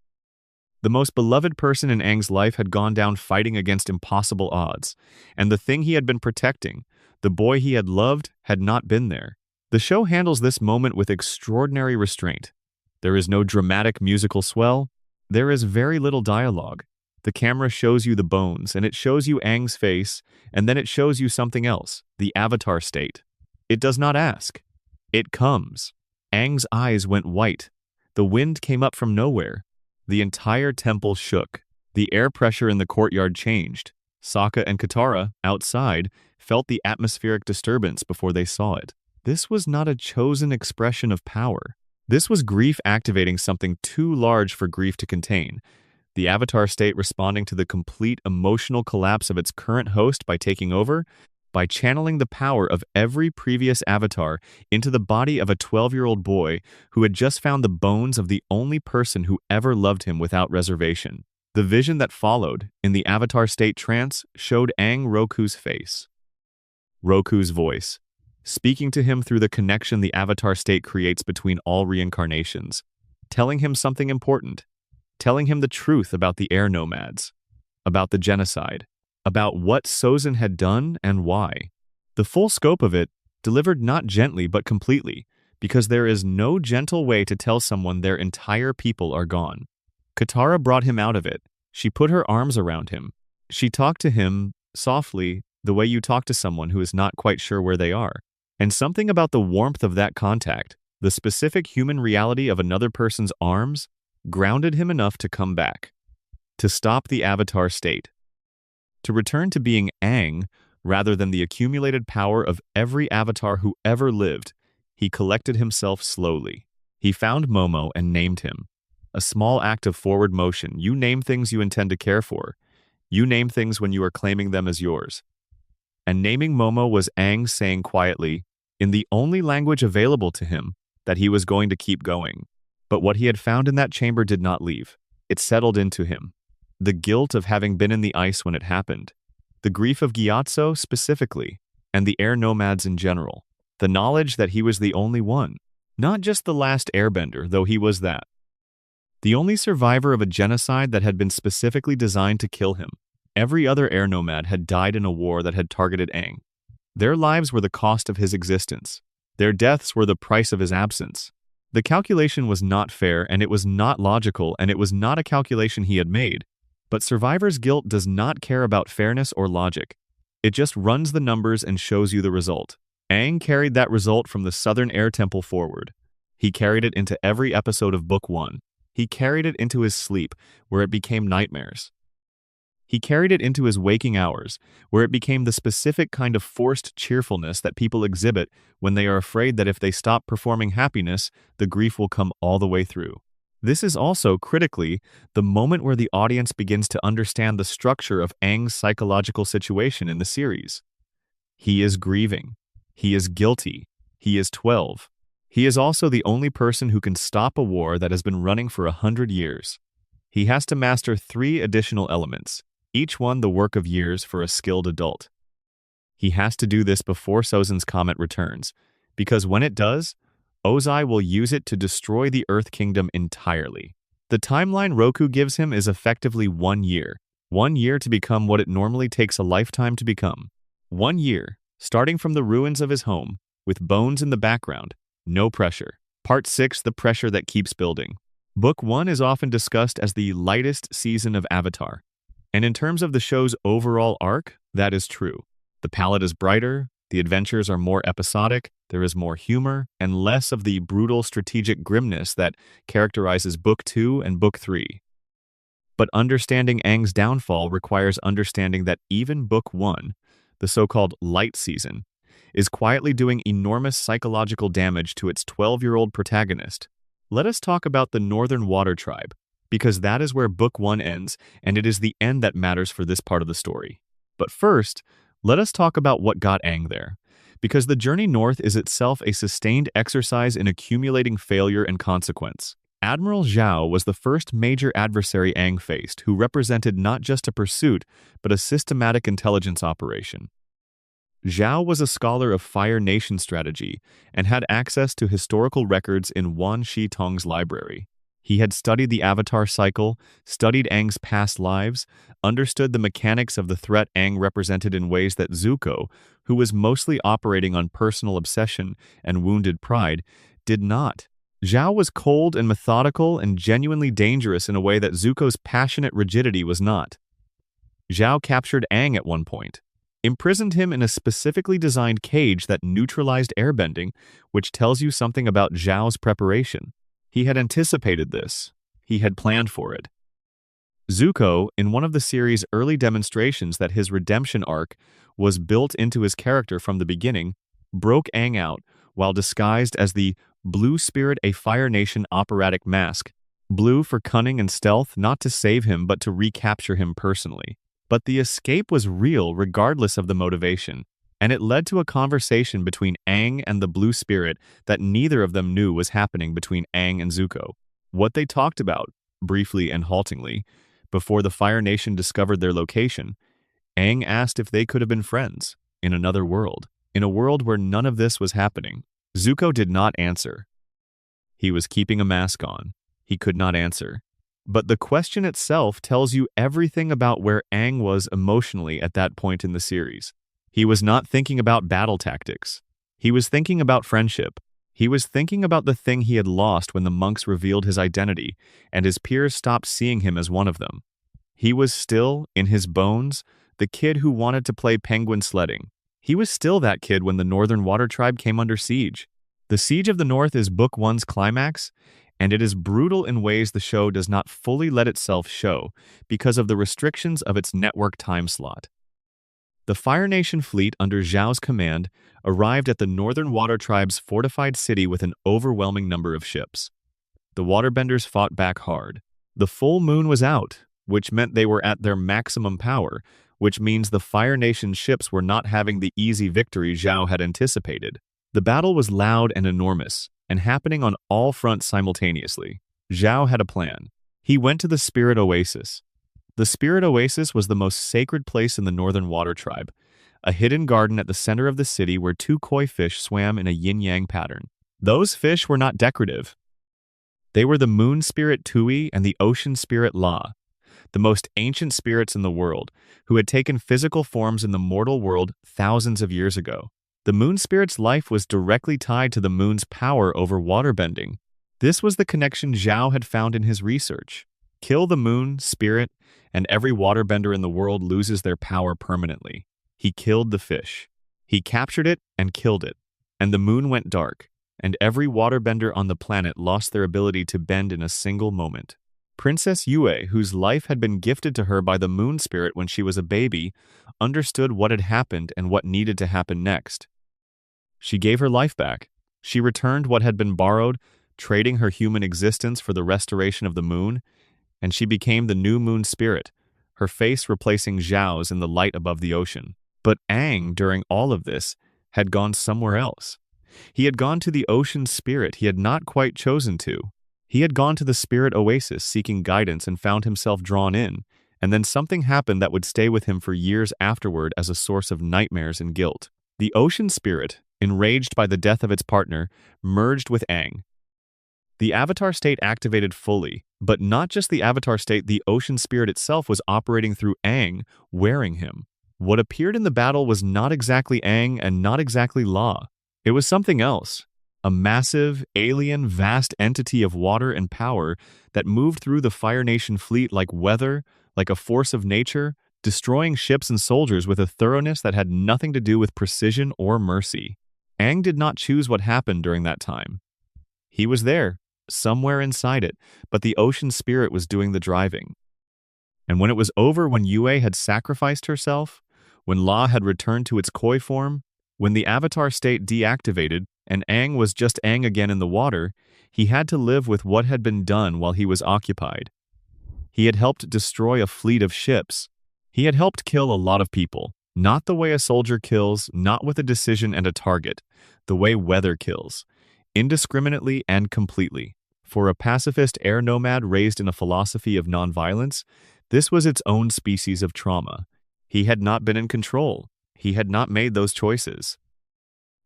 The most beloved person in Aang's life had gone down fighting against impossible odds, and the thing he had been protecting, the boy he had loved, had not been there. The show handles this moment with extraordinary restraint. There is no dramatic musical swell. There is very little dialogue. The camera shows you the bones, and it shows you Aang's face, and then it shows you something else, the avatar state. It does not ask. It comes. Aang's eyes went white. The wind came up from nowhere. The entire temple shook. The air pressure in the courtyard changed. Sokka and Katara, outside, felt the atmospheric disturbance before they saw it. This was not a chosen expression of power. This was grief activating something too large for grief to contain. The avatar state responding to the complete emotional collapse of its current host by taking over, by channeling the power of every previous avatar into the body of a 12-year-old boy who had just found the bones of the only person who ever loved him without reservation. The vision that followed, in the avatar state trance, showed Aang Roku's face. Roku's voice, speaking to him through the connection the avatar state creates between all reincarnations, telling him something important, telling him the truth about the air nomads, about the genocide, about what Sozin had done and why. The full scope of it, delivered not gently but completely, because there is no gentle way to tell someone their entire people are gone. Katara brought him out of it. She put her arms around him. She talked to him softly, the way you talk to someone who is not quite sure where they are. And something about the warmth of that contact, the specific human reality of another person's arms, grounded him enough to come back, to stop the avatar state, to return to being Aang rather than the accumulated power of every avatar who ever lived. He collected himself slowly. He found Momo and named him. A small act of forward motion. You name things you intend to care for. You name things when you are claiming them as yours. And naming Momo was Aang saying quietly, in the only language available to him, that he was going to keep going. But what he had found in that chamber did not leave. It settled into him. The guilt of having been in the ice when it happened. The grief of Gyatso specifically, and the air nomads in general. The knowledge that he was the only one. Not just the last airbender, though he was that. The only survivor of a genocide that had been specifically designed to kill him. Every other air nomad had died in a war that had targeted Aang. Their lives were the cost of his existence. Their deaths were the price of his absence. The calculation was not fair, and it was not logical, and it was not a calculation he had made. But survivor's guilt does not care about fairness or logic. It just runs the numbers and shows you the result. Aang carried that result from the Southern Air Temple forward. He carried it into every episode of Book 1. He carried it into his sleep, where it became nightmares. He carried it into his waking hours, where it became the specific kind of forced cheerfulness that people exhibit when they are afraid that if they stop performing happiness, the grief will come all the way through. This is also, critically, the moment where the audience begins to understand the structure of Aang's psychological situation in the series. He is grieving. He is guilty. He is 12. He is also the only person who can stop a war that has been running for 100 years. He has to master 3 additional elements, each one the work of years for a skilled adult. He has to do this before Sozin's comet returns, because when it does, Ozai will use it to destroy the Earth Kingdom entirely. The timeline Roku gives him is effectively 1 year. 1 year to become what it normally takes a lifetime to become. 1 year, starting from the ruins of his home, with bones in the background. No pressure. Part 6, the pressure that keeps building. Book 1 is often discussed as the lightest season of Avatar. And in terms of the show's overall arc, that is true. The palette is brighter, the adventures are more episodic, there is more humor, and less of the brutal strategic grimness that characterizes Book 2 and Book 3. But understanding Aang's downfall requires understanding that even Book 1, the so-called light season, is quietly doing enormous psychological damage to its 12-year-old protagonist. Let us talk about the Northern Water Tribe, because that is where Book 1 ends, and it is the end that matters for this part of the story. But first, let us talk about what got Aang there, because the journey north is itself a sustained exercise in accumulating failure and consequence. Admiral Zhao was the first major adversary Aang faced, who represented not just a pursuit, but a systematic intelligence operation. Zhao was a scholar of Fire Nation strategy and had access to historical records in Wan Shi Tong's library. He had studied the Avatar cycle, studied Aang's past lives, understood the mechanics of the threat Aang represented in ways that Zuko, who was mostly operating on personal obsession and wounded pride, did not. Zhao was cold and methodical and genuinely dangerous in a way that Zuko's passionate rigidity was not. Zhao captured Aang at one point, imprisoned him in a specifically designed cage that neutralized airbending, which tells you something about Zhao's preparation. He had anticipated this. He had planned for it. Zuko, in one of the series' early demonstrations that his redemption arc was built into his character from the beginning, broke Aang out while disguised as the Blue Spirit, a Fire Nation operatic mask. Blue for cunning and stealth, not to save him but to recapture him personally. But the escape was real regardless of the motivation, and it led to a conversation between Aang and the Blue Spirit that neither of them knew was happening between Aang and Zuko. What they talked about, briefly and haltingly, before the Fire Nation discovered their location, Aang asked if they could have been friends in another world. In a world where none of this was happening, Zuko did not answer. He was keeping a mask on. He could not answer. But the question itself tells you everything about where Aang was emotionally at that point in the series. He was not thinking about battle tactics. He was thinking about friendship. He was thinking about the thing he had lost when the monks revealed his identity and his peers stopped seeing him as one of them. He was still, in his bones, the kid who wanted to play penguin sledding. He was still that kid when the Northern Water Tribe came under siege. The Siege of the North is Book 1's climax, and it is brutal in ways the show does not fully let itself show because of the restrictions of its network time slot. The Fire Nation fleet under Zhao's command arrived at the Northern Water Tribe's fortified city with an overwhelming number of ships. The waterbenders fought back hard. The full moon was out, which meant they were at their maximum power, which means the Fire Nation ships were not having the easy victory Zhao had anticipated. The battle was loud and enormous, and happening on all fronts simultaneously. Zhao had a plan. He went to the Spirit Oasis. The Spirit Oasis was the most sacred place in the Northern Water Tribe, a hidden garden at the center of the city where two koi fish swam in a yin-yang pattern. Those fish were not decorative. They were the moon spirit Tui and the ocean spirit La, the most ancient spirits in the world, who had taken physical forms in the mortal world thousands of years ago. The moon spirit's life was directly tied to the moon's power over waterbending. This was the connection Zhao had found in his research. Kill the moon spirit, and every waterbender in the world loses their power permanently. He killed the fish. He captured it and killed it, and the moon went dark, and every waterbender on the planet lost their ability to bend in a single moment. Princess Yue, whose life had been gifted to her by the moon spirit when she was a baby, understood what had happened and what needed to happen next. She gave her life back. She returned what had been borrowed, trading her human existence for the restoration of the moon, and she became the new moon spirit, her face replacing Zhao's in the light above the ocean. But Aang, during all of this, had gone somewhere else. He had gone to the ocean spirit he had not quite chosen to. He had gone to the Spirit Oasis seeking guidance and found himself drawn in, and then something happened that would stay with him for years afterward as a source of nightmares and guilt. The ocean spirit, enraged by the death of its partner, merged with Aang. The Avatar state activated fully, but not just the Avatar state, the ocean spirit itself was operating through Aang, wearing him. What appeared in the battle was not exactly Aang and not exactly La. It was something else. A massive, alien, vast entity of water and power that moved through the Fire Nation fleet like weather, like a force of nature, destroying ships and soldiers with a thoroughness that had nothing to do with precision or mercy. Aang did not choose what happened during that time. He was there, somewhere inside it, but the ocean spirit was doing the driving. And when it was over, when Yue had sacrificed herself, when La had returned to its koi form, when the Avatar state deactivated, and Aang was just Aang again in the water, he had to live with what had been done while he was occupied. He had helped destroy a fleet of ships. He had helped kill a lot of people, not the way a soldier kills, not with a decision and a target, the way weather kills, indiscriminately and completely. For a pacifist air nomad raised in a philosophy of nonviolence, this was its own species of trauma. He had not been in control. He had not made those choices.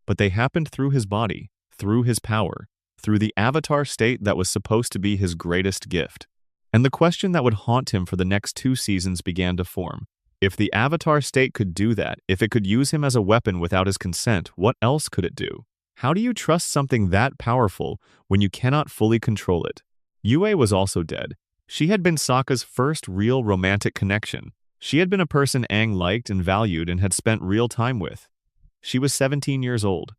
But they happened through his body, through his power, through the Avatar state that was supposed to be his greatest gift. And the question that would haunt him for the next 2 seasons began to form. If the Avatar state could do that, if it could use him as a weapon without his consent, what else could it do? How do you trust something that powerful when you cannot fully control it? Yue was also dead. She had been Sokka's first real romantic connection. She had been a person Aang liked and valued and had spent real time with. She was 17 years old.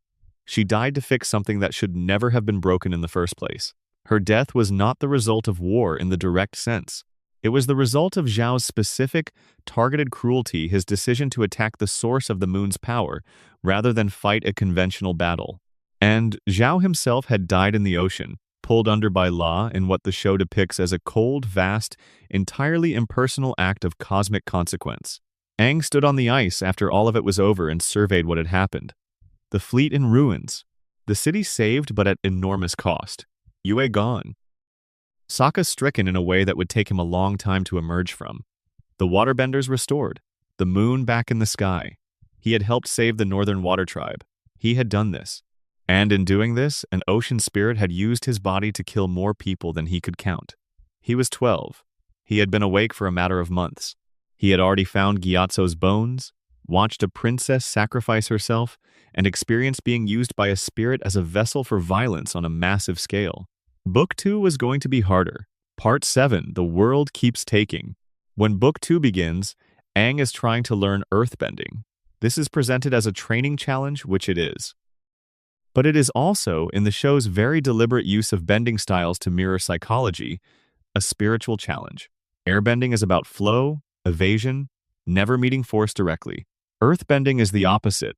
She died to fix something that should never have been broken in the first place. Her death was not the result of war in the direct sense. It was the result of Zhao's specific, targeted cruelty, his decision to attack the source of the moon's power, rather than fight a conventional battle. And Zhao himself had died in the ocean, pulled under by La in what the show depicts as a cold, vast, entirely impersonal act of cosmic consequence. Aang stood on the ice after all of it was over and surveyed what had happened. The fleet in ruins. The city saved but at enormous cost. Yue gone. Sokka stricken in a way that would take him a long time to emerge from. The waterbenders restored. The moon back in the sky. He had helped save the Northern Water Tribe. He had done this. And in doing this, an ocean spirit had used his body to kill more people than he could count. He was 12. He had been awake for a matter of months. He had already found Gyatso's bones, watched a princess sacrifice herself, and experienced being used by a spirit as a vessel for violence on a massive scale. Book 2 was going to be harder. Part 7, The World Keeps Taking. When Book 2 begins, Aang is trying to learn earthbending. This is presented as a training challenge, which it is. But it is also, in the show's very deliberate use of bending styles to mirror psychology, a spiritual challenge. Airbending is about flow, evasion, never meeting force directly. Earthbending is the opposite.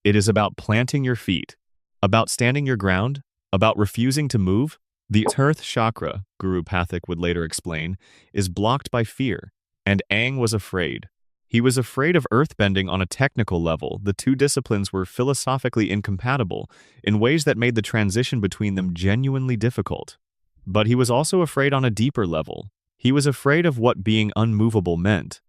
It is about planting your feet, about standing your ground, about refusing to move. The earth chakra, Guru Pathak would later explain, is blocked by fear, and Aang was afraid. He was afraid of earthbending on a technical level. The two disciplines were philosophically incompatible in ways that made the transition between them genuinely difficult. But he was also afraid on a deeper level. He was afraid of what being unmovable meant.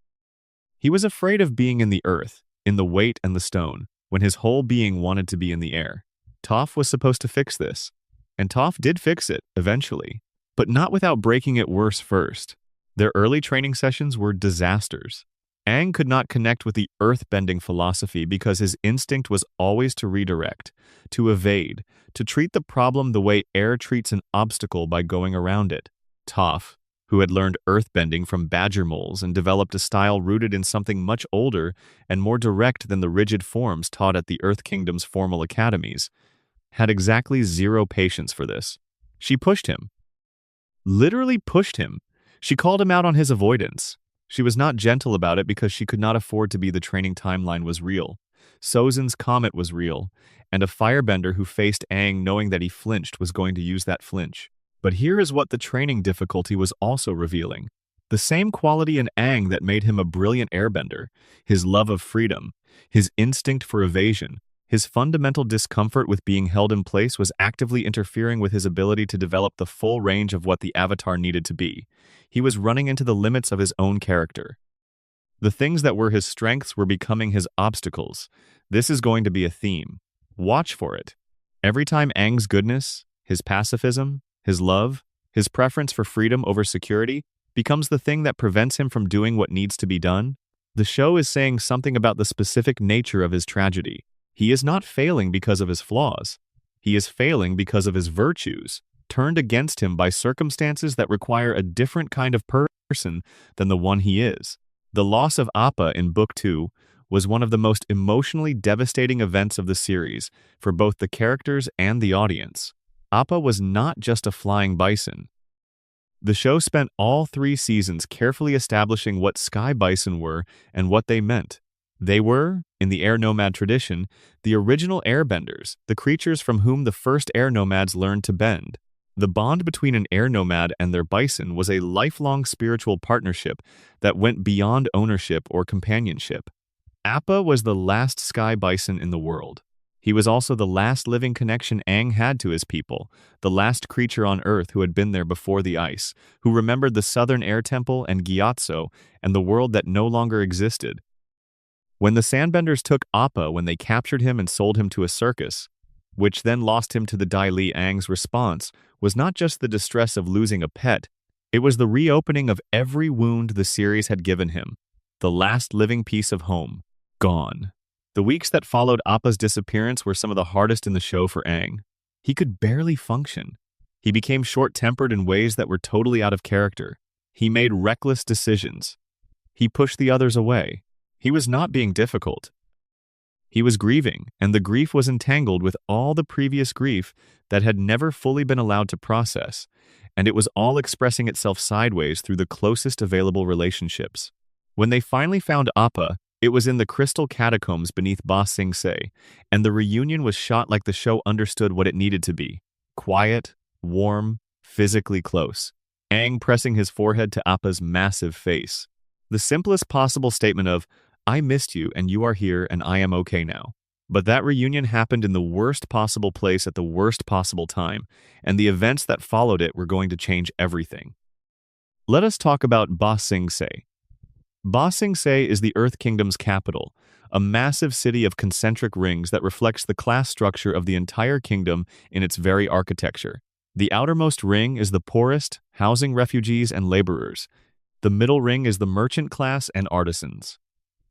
He was afraid of being in the earth, in the weight and the stone, when his whole being wanted to be in the air. Toph was supposed to fix this, and Toph did fix it, eventually, but not without breaking it worse first. Their early training sessions were disasters. Aang could not connect with the earth-bending philosophy because his instinct was always to redirect, to evade, to treat the problem the way air treats an obstacle by going around it. Toph, who had learned earthbending from badger moles and developed a style rooted in something much older and more direct than the rigid forms taught at the Earth Kingdom's formal academies, had exactly zero patience for this. She pushed him. Literally pushed him. She called him out on his avoidance. She was not gentle about it because she could not afford to be the training timeline was real. Sozin's comet was real, and a firebender who faced Aang knowing that he flinched was going to use that flinch. But here is what the training difficulty was also revealing. The same quality in Aang that made him a brilliant airbender, his love of freedom, his instinct for evasion, his fundamental discomfort with being held in place was actively interfering with his ability to develop the full range of what the Avatar needed to be. He was running into the limits of his own character. The things that were his strengths were becoming his obstacles. This is going to be a theme. Watch for it. Every time Aang's goodness, his pacifism, his love, his preference for freedom over security becomes the thing that prevents him from doing what needs to be done, the show is saying something about the specific nature of his tragedy. He is not failing because of his flaws. He is failing because of his virtues, turned against him by circumstances that require a different kind of person than the one he is. The loss of Appa in Book 2 was one of the most emotionally devastating events of the series for both the characters and the audience. Appa was not just a flying bison. The show spent all 3 seasons carefully establishing what sky bison were and what they meant. They were, in the air nomad tradition, the original airbenders, the creatures from whom the first air nomads learned to bend. The bond between an air nomad and their bison was a lifelong spiritual partnership that went beyond ownership or companionship. Appa was the last sky bison in the world. He was also the last living connection Aang had to his people, the last creature on Earth who had been there before the ice, who remembered the Southern Air Temple and Gyatso and the world that no longer existed. When the Sandbenders took Appa when they captured him and sold him to a circus, which then lost him to the Dai Li, Aang's response was not just the distress of losing a pet, it was the reopening of every wound the series had given him. The last living piece of home, gone. The weeks that followed Appa's disappearance were some of the hardest in the show for Aang. He could barely function. He became short-tempered in ways that were totally out of character. He made reckless decisions. He pushed the others away. He was not being difficult. He was grieving, and the grief was entangled with all the previous grief that had never fully been allowed to process, and it was all expressing itself sideways through the closest available relationships. When they finally found Appa, it was in the crystal catacombs beneath Ba Sing Se, and the reunion was shot like the show understood what it needed to be. Quiet, warm, physically close. Aang pressing his forehead to Appa's massive face. The simplest possible statement of, I missed you and you are here and I am okay now. But that reunion happened in the worst possible place at the worst possible time, and the events that followed it were going to change everything. Let us talk about Ba Sing Se. Ba Sing Se is the Earth Kingdom's capital, a massive city of concentric rings that reflects the class structure of the entire kingdom in its very architecture. The outermost ring is the poorest, housing refugees and laborers. The middle ring is the merchant class and artisans.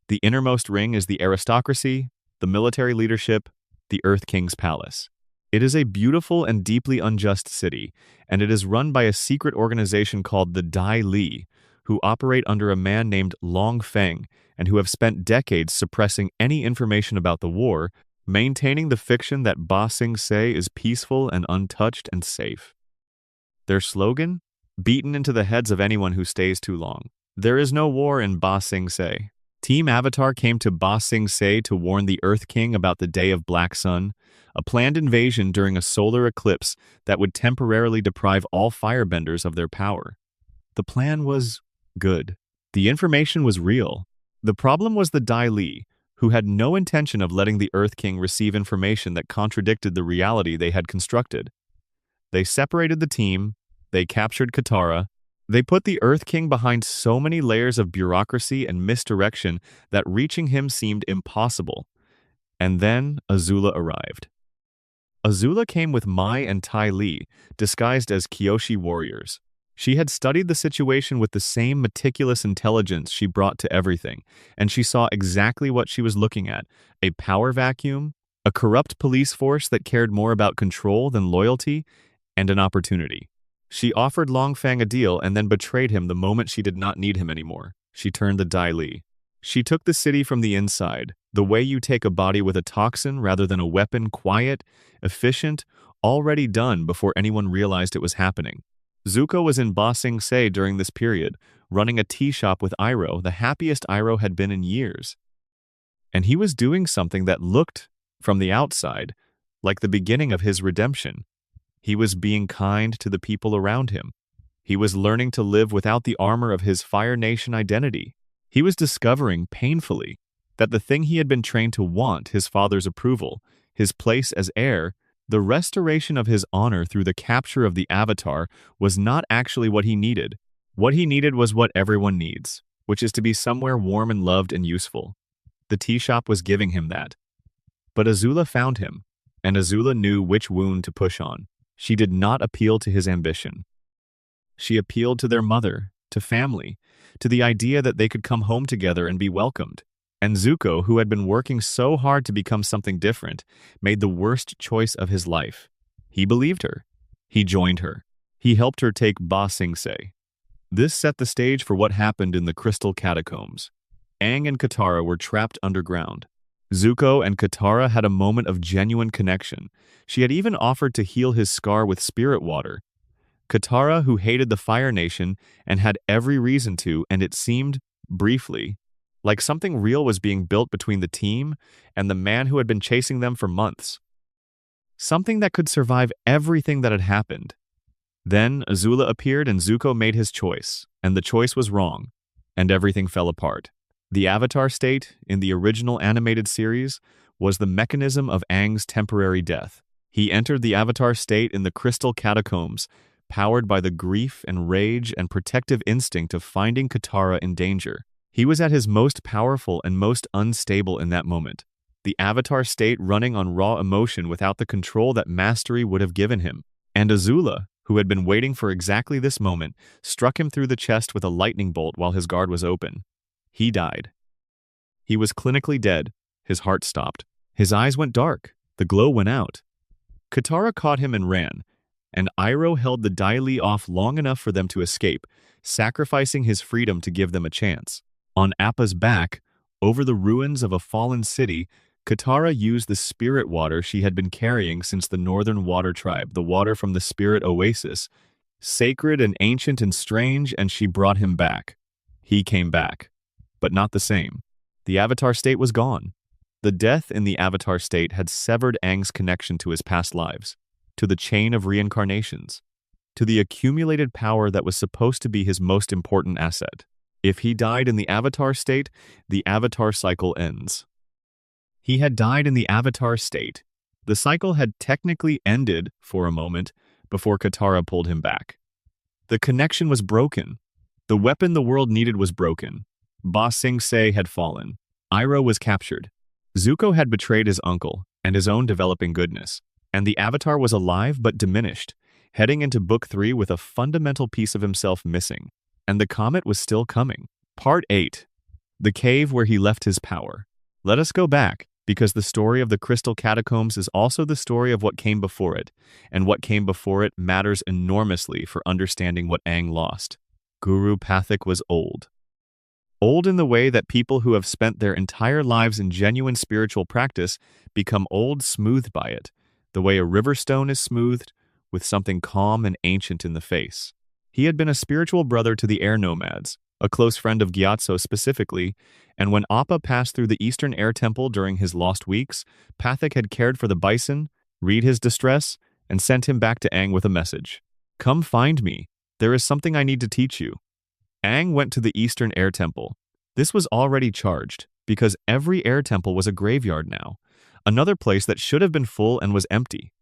The innermost ring is the aristocracy, the military leadership, the Earth King's palace. It is a beautiful and deeply unjust city, and it is run by a secret organization called the Dai Li, who operate under a man named Long Feng and who have spent decades suppressing any information about the war, maintaining the fiction that Ba Sing Se is peaceful and untouched and safe. Their slogan? Beaten into the heads of anyone who stays too long. There is no war in Ba Sing Se. Team Avatar came to Ba Sing Se to warn the Earth King about the Day of Black Sun, a planned invasion during a solar eclipse that would temporarily deprive all firebenders of their power. The plan was good. The information was real. The problem was the Dai Li, who had no intention of letting the Earth King receive information that contradicted the reality they had constructed. They separated the team, they captured Katara, they put the Earth King behind so many layers of bureaucracy and misdirection that reaching him seemed impossible. And then Azula arrived. Azula came with Mai and Ty Lee, disguised as Kyoshi warriors. She had studied the situation with the same meticulous intelligence she brought to everything, and she saw exactly what she was looking at: a power vacuum, a corrupt police force that cared more about control than loyalty, and an opportunity. She offered Long Feng a deal and then betrayed him the moment she did not need him anymore. She turned the Dai Li. She took the city from the inside, the way you take a body with a toxin rather than a weapon, quiet, efficient, already done before anyone realized it was happening. Zuko was in Ba Sing Se during this period, running a tea shop with Iroh, the happiest Iroh had been in years. And he was doing something that looked, from the outside, like the beginning of his redemption. He was being kind to the people around him. He was learning to live without the armor of his Fire Nation identity. He was discovering, painfully, that the thing he had been trained to want, his father's approval, his place as heir, the restoration of his honor through the capture of the Avatar, was not actually what he needed. What he needed was what everyone needs, which is to be somewhere warm and loved and useful. The tea shop was giving him that. But Azula found him, and Azula knew which wound to push on. She did not appeal to his ambition. She appealed to their mother, to family, to the idea that they could come home together and be welcomed. And Zuko, who had been working so hard to become something different, made the worst choice of his life. He believed her. He joined her. He helped her take Ba Sing Se. This set the stage for what happened in the Crystal Catacombs. Aang and Katara were trapped underground. Zuko and Katara had a moment of genuine connection. She had even offered to heal his scar with spirit water. Katara, who hated the Fire Nation and had every reason to, and it seemed, briefly, like something real was being built between the team and the man who had been chasing them for months. Something that could survive everything that had happened. Then Azula appeared and Zuko made his choice, and the choice was wrong, and everything fell apart. The Avatar state, in the original animated series, was the mechanism of Aang's temporary death. He entered the Avatar state in the Crystal Catacombs, powered by the grief and rage and protective instinct of finding Katara in danger. He was at his most powerful and most unstable in that moment. The Avatar state running on raw emotion without the control that mastery would have given him. And Azula, who had been waiting for exactly this moment, struck him through the chest with a lightning bolt while his guard was open. He died. He was clinically dead. His heart stopped. His eyes went dark. The glow went out. Katara caught him and ran, and Iroh held the Dai Li off long enough for them to escape, sacrificing his freedom to give them a chance. On Appa's back, over the ruins of a fallen city, Katara used the spirit water she had been carrying since the Northern Water Tribe, the water from the Spirit Oasis, sacred and ancient and strange, and she brought him back. He came back, but not the same. The Avatar state was gone. The death in the Avatar state had severed Aang's connection to his past lives, to the chain of reincarnations, to the accumulated power that was supposed to be his most important asset. If he died in the Avatar state, the Avatar cycle ends. He had died in the Avatar state. The cycle had technically ended for a moment before Katara pulled him back. The connection was broken. The weapon the world needed was broken. Ba Sing Se had fallen. Iroh was captured. Zuko had betrayed his uncle and his own developing goodness, and the Avatar was alive but diminished, heading into Book 3 with a fundamental piece of himself missing. And the comet was still coming. Part 8. The Cave Where He Left His Power. Let us go back, because the story of the Crystal Catacombs is also the story of what came before it, and what came before it matters enormously for understanding what Aang lost. Guru Pathak was old. Old in the way that people who have spent their entire lives in genuine spiritual practice become old smoothed by it, the way a river stone is smoothed with something calm and ancient in the face. He had been a spiritual brother to the air nomads, a close friend of Gyatso specifically, and when Appa passed through the Eastern Air Temple during his lost weeks, Pathak had cared for the bison, read his distress, and sent him back to Aang with a message. Come find me. There is something I need to teach you. Aang went to the Eastern Air Temple. This was already charged, because every air temple was a graveyard now, another place that should have been full and was empty.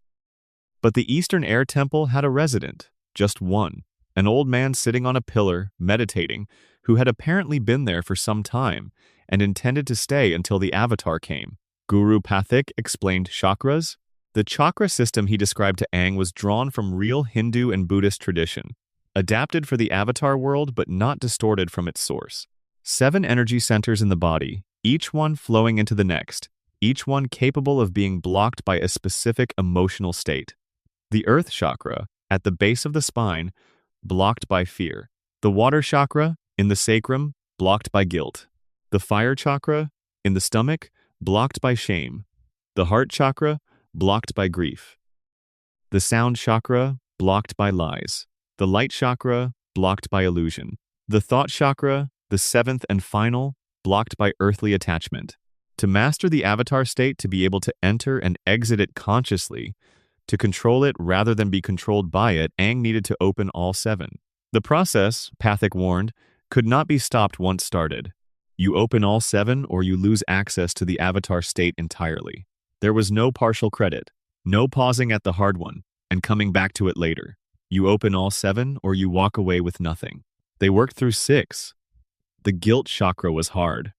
But the Eastern Air Temple had a resident, just one, an old man sitting on a pillar, meditating, who had apparently been there for some time and intended to stay until the Avatar came. Guru Pathak explained chakras. The chakra system he described to Aang was drawn from real Hindu and Buddhist tradition, adapted for the Avatar world but not distorted from its source. 7 energy centers in the body, each one flowing into the next, each one capable of being blocked by a specific emotional state. The earth chakra, at the base of the spine, blocked by fear. The water chakra, in the sacrum, blocked by guilt. The fire chakra, in the stomach, blocked by shame. The heart chakra, blocked by grief. The sound chakra, blocked by lies. The light chakra, blocked by illusion. The thought chakra, the 7th and final, blocked by earthly attachment. To master the Avatar state, to be able to enter and exit it consciously, to control it rather than be controlled by it, Aang needed to open all 7. The process, Pathak warned, could not be stopped once started. You open all 7 or you lose access to the Avatar state entirely. There was no partial credit, no pausing at the hard one and coming back to it later. You open all 7 or you walk away with nothing. They worked through 6. The guilt chakra was hard.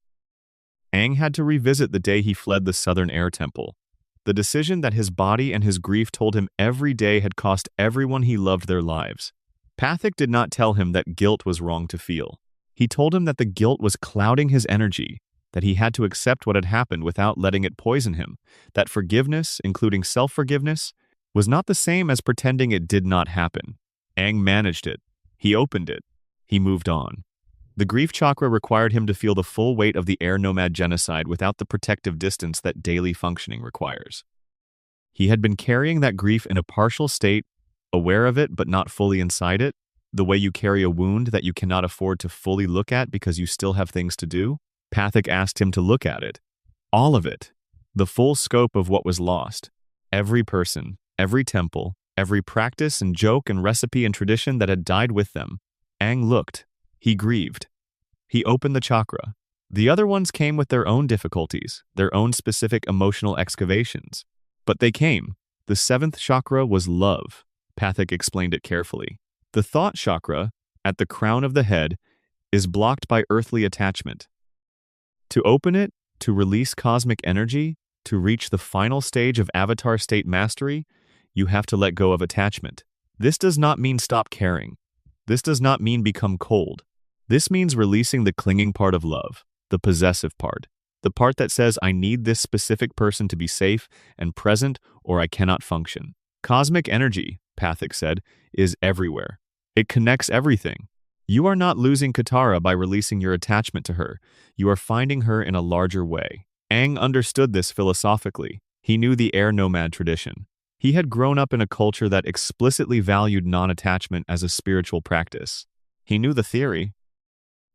Aang had to revisit the day he fled the Southern Air Temple. The decision that his body and his grief told him every day had cost everyone he loved their lives. Pathak did not tell him that guilt was wrong to feel. He told him that the guilt was clouding his energy, that he had to accept what had happened without letting it poison him, that forgiveness, including self-forgiveness, was not the same as pretending it did not happen. Aang managed it. He opened it. He moved on. The grief chakra required him to feel the full weight of the air nomad genocide without the protective distance that daily functioning requires. He had been carrying that grief in a partial state, aware of it but not fully inside it, the way you carry a wound that you cannot afford to fully look at because you still have things to do. Pathak asked him to look at it. All of it. The full scope of what was lost. Every person, every temple, every practice and joke and recipe and tradition that had died with them. Aang looked. He grieved. He opened the chakra. The other ones came with their own difficulties, their own specific emotional excavations. But they came. The 7th chakra was love. Pathak explained it carefully. The thought chakra, at the crown of the head, is blocked by earthly attachment. To open it, to release cosmic energy, to reach the final stage of Avatar state mastery, you have to let go of attachment. This does not mean stop caring. This does not mean become cold. This means releasing the clinging part of love, the possessive part, the part that says I need this specific person to be safe and present or I cannot function. Cosmic energy, Pathak said, is everywhere. It connects everything. You are not losing Katara by releasing your attachment to her. You are finding her in a larger way. Aang understood this philosophically. He knew the air nomad tradition. He had grown up in a culture that explicitly valued non-attachment as a spiritual practice. He knew the theory.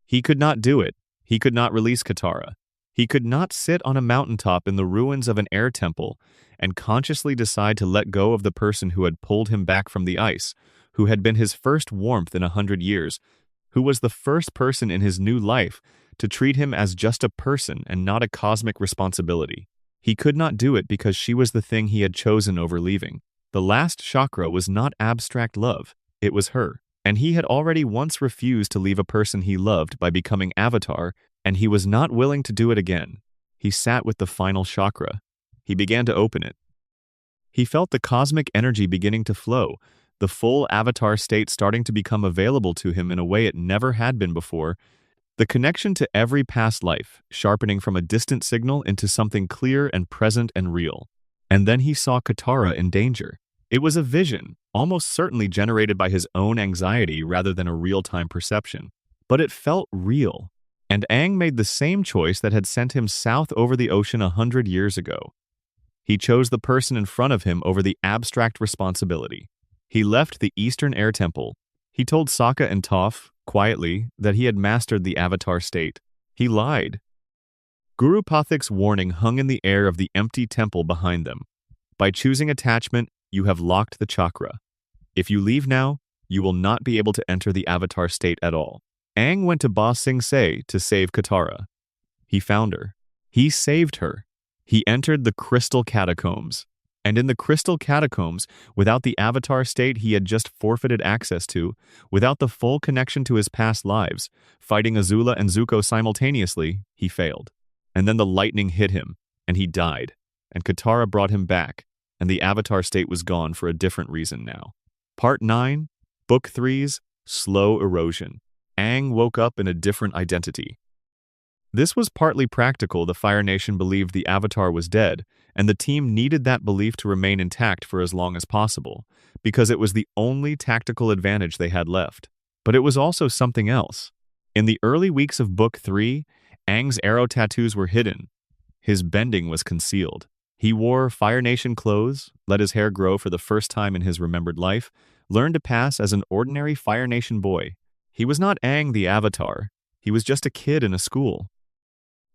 He could not do it. He could not release Katara. He could not sit on a mountaintop in the ruins of an air temple and consciously decide to let go of the person who had pulled him back from the ice, who had been his first warmth in 100 years, who was the first person in his new life to treat him as just a person and not a cosmic responsibility. He could not do it because she was the thing he had chosen over leaving. The last chakra was not abstract love, it was her. And he had already once refused to leave a person he loved by becoming Avatar and he was not willing to do it again. He sat with the final chakra. He began to open it. He felt the cosmic energy beginning to flow, the full avatar state starting to become available to him in a way it never had been before, the connection to every past life, sharpening from a distant signal into something clear and present and real. And then he saw Katara in danger. It was a vision, almost certainly generated by his own anxiety rather than a real-time perception. But it felt real. And Aang made the same choice that had sent him south over the ocean 100 years ago. He chose the person in front of him over the abstract responsibility. He left the Eastern Air Temple. He told Sokka and Toph, quietly, that he had mastered the Avatar state. He lied. Guru Pathik's warning hung in the air of the empty temple behind them. By choosing attachment, you have locked the chakra. If you leave now, you will not be able to enter the Avatar state at all. Aang went to Ba Sing Se to save Katara. He found her. He saved her. He entered the Crystal Catacombs. And in the Crystal Catacombs, without the Avatar state he had just forfeited access to, without the full connection to his past lives, fighting Azula and Zuko simultaneously, he failed. And then the lightning hit him, and he died. And Katara brought him back, and the Avatar state was gone for a different reason now. Part 9, Book 3's Slow Erosion. Aang woke up in a different identity. This was partly practical. The Fire Nation believed the Avatar was dead, and the team needed that belief to remain intact for as long as possible, because it was the only tactical advantage they had left. But it was also something else. In the early weeks of Book 3, Aang's arrow tattoos were hidden. His bending was concealed. He wore Fire Nation clothes, let his hair grow for the first time in his remembered life, learned to pass as an ordinary Fire Nation boy. He was not Aang the Avatar. He was just a kid in a school.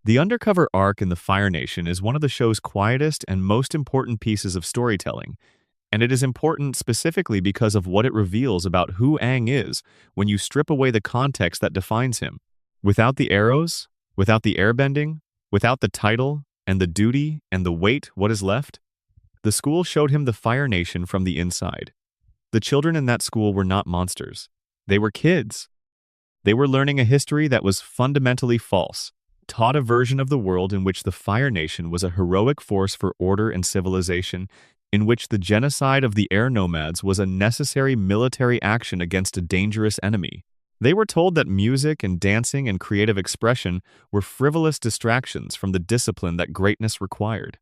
The undercover arc in the Fire Nation is one of the show's quietest and most important pieces of storytelling, and it is important specifically because of what it reveals about who Aang is when you strip away the context that defines him. Without the arrows, without the airbending, without the title and the duty and the weight, what is left? The school showed him the Fire Nation from the inside. The children in that school were not monsters. They were kids. They were learning a history that was fundamentally false, taught a version of the world in which the Fire Nation was a heroic force for order and civilization, in which the genocide of the air nomads was a necessary military action against a dangerous enemy. They were told that music and dancing and creative expression were frivolous distractions from the discipline that greatness required.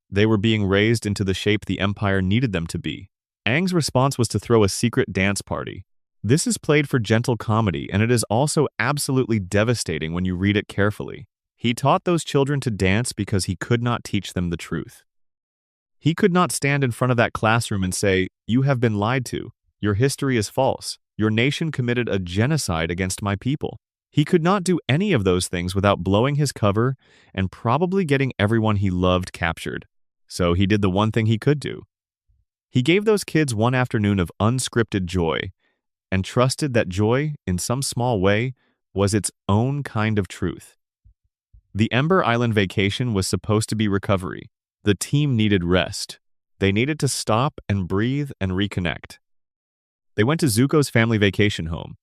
They were being raised into the shape the Empire needed them to be. Aang's response was to throw a secret dance party. This is played for gentle comedy, and it is also absolutely devastating when you read it carefully. He taught those children to dance because he could not teach them the truth. He could not stand in front of that classroom and say, "You have been lied to. Your history is false. Your nation committed a genocide against my people." He could not do any of those things without blowing his cover and probably getting everyone he loved captured. So he did the one thing he could do. He gave those kids one afternoon of unscripted joy, and trusted that joy, in some small way, was its own kind of truth. The Ember Island vacation was supposed to be recovery. The team needed rest. They needed to stop and breathe and reconnect. They went to Zuko's family vacation home.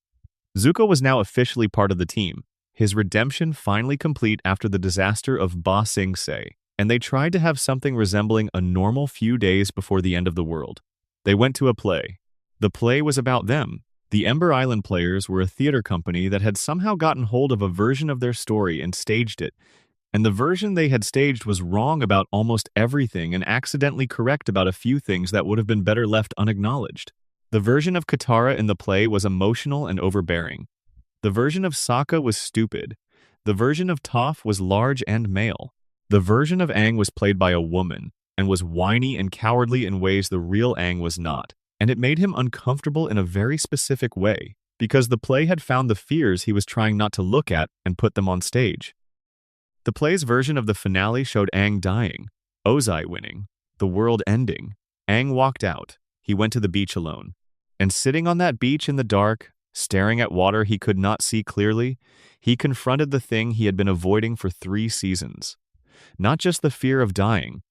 Zuko was now officially part of the team, his redemption finally complete after the disaster of Ba Sing Se, and they tried to have something resembling a normal few days before the end of the world. They went to a play. The play was about them. The Ember Island players were a theater company that had somehow gotten hold of a version of their story and staged it, and the version they had staged was wrong about almost everything and accidentally correct about a few things that would have been better left unacknowledged. The version of Katara in the play was emotional and overbearing. The version of Sokka was stupid. The version of Toph was large and male. The version of Aang was played by a woman and was whiny and cowardly in ways the real Aang was not. And it made him uncomfortable in a very specific way, because the play had found the fears he was trying not to look at and put them on stage. The play's version of the finale showed Aang dying, Ozai winning, the world ending. Aang walked out. He went to the beach alone. And sitting on that beach in the dark, staring at water he could not see clearly, he confronted the thing he had been avoiding for 3 seasons. Not just the fear of dying,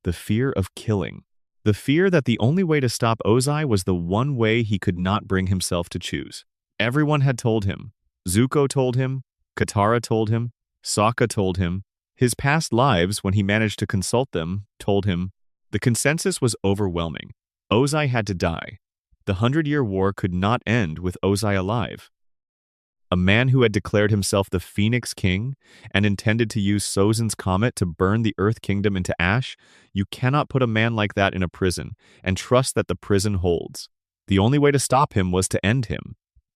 the fear of killing. The fear that the only way to stop Ozai was the one way he could not bring himself to choose. Everyone had told him. Zuko told him. Katara told him. Sokka told him. His past lives, when he managed to consult them, told him. The consensus was overwhelming. Ozai had to die. The 100-Year War could not end with Ozai alive. A man who had declared himself the Phoenix King and intended to use Sozin's comet to burn the Earth Kingdom into ash, you cannot put a man like that in a prison and trust that the prison holds. The only way to stop him was to end him.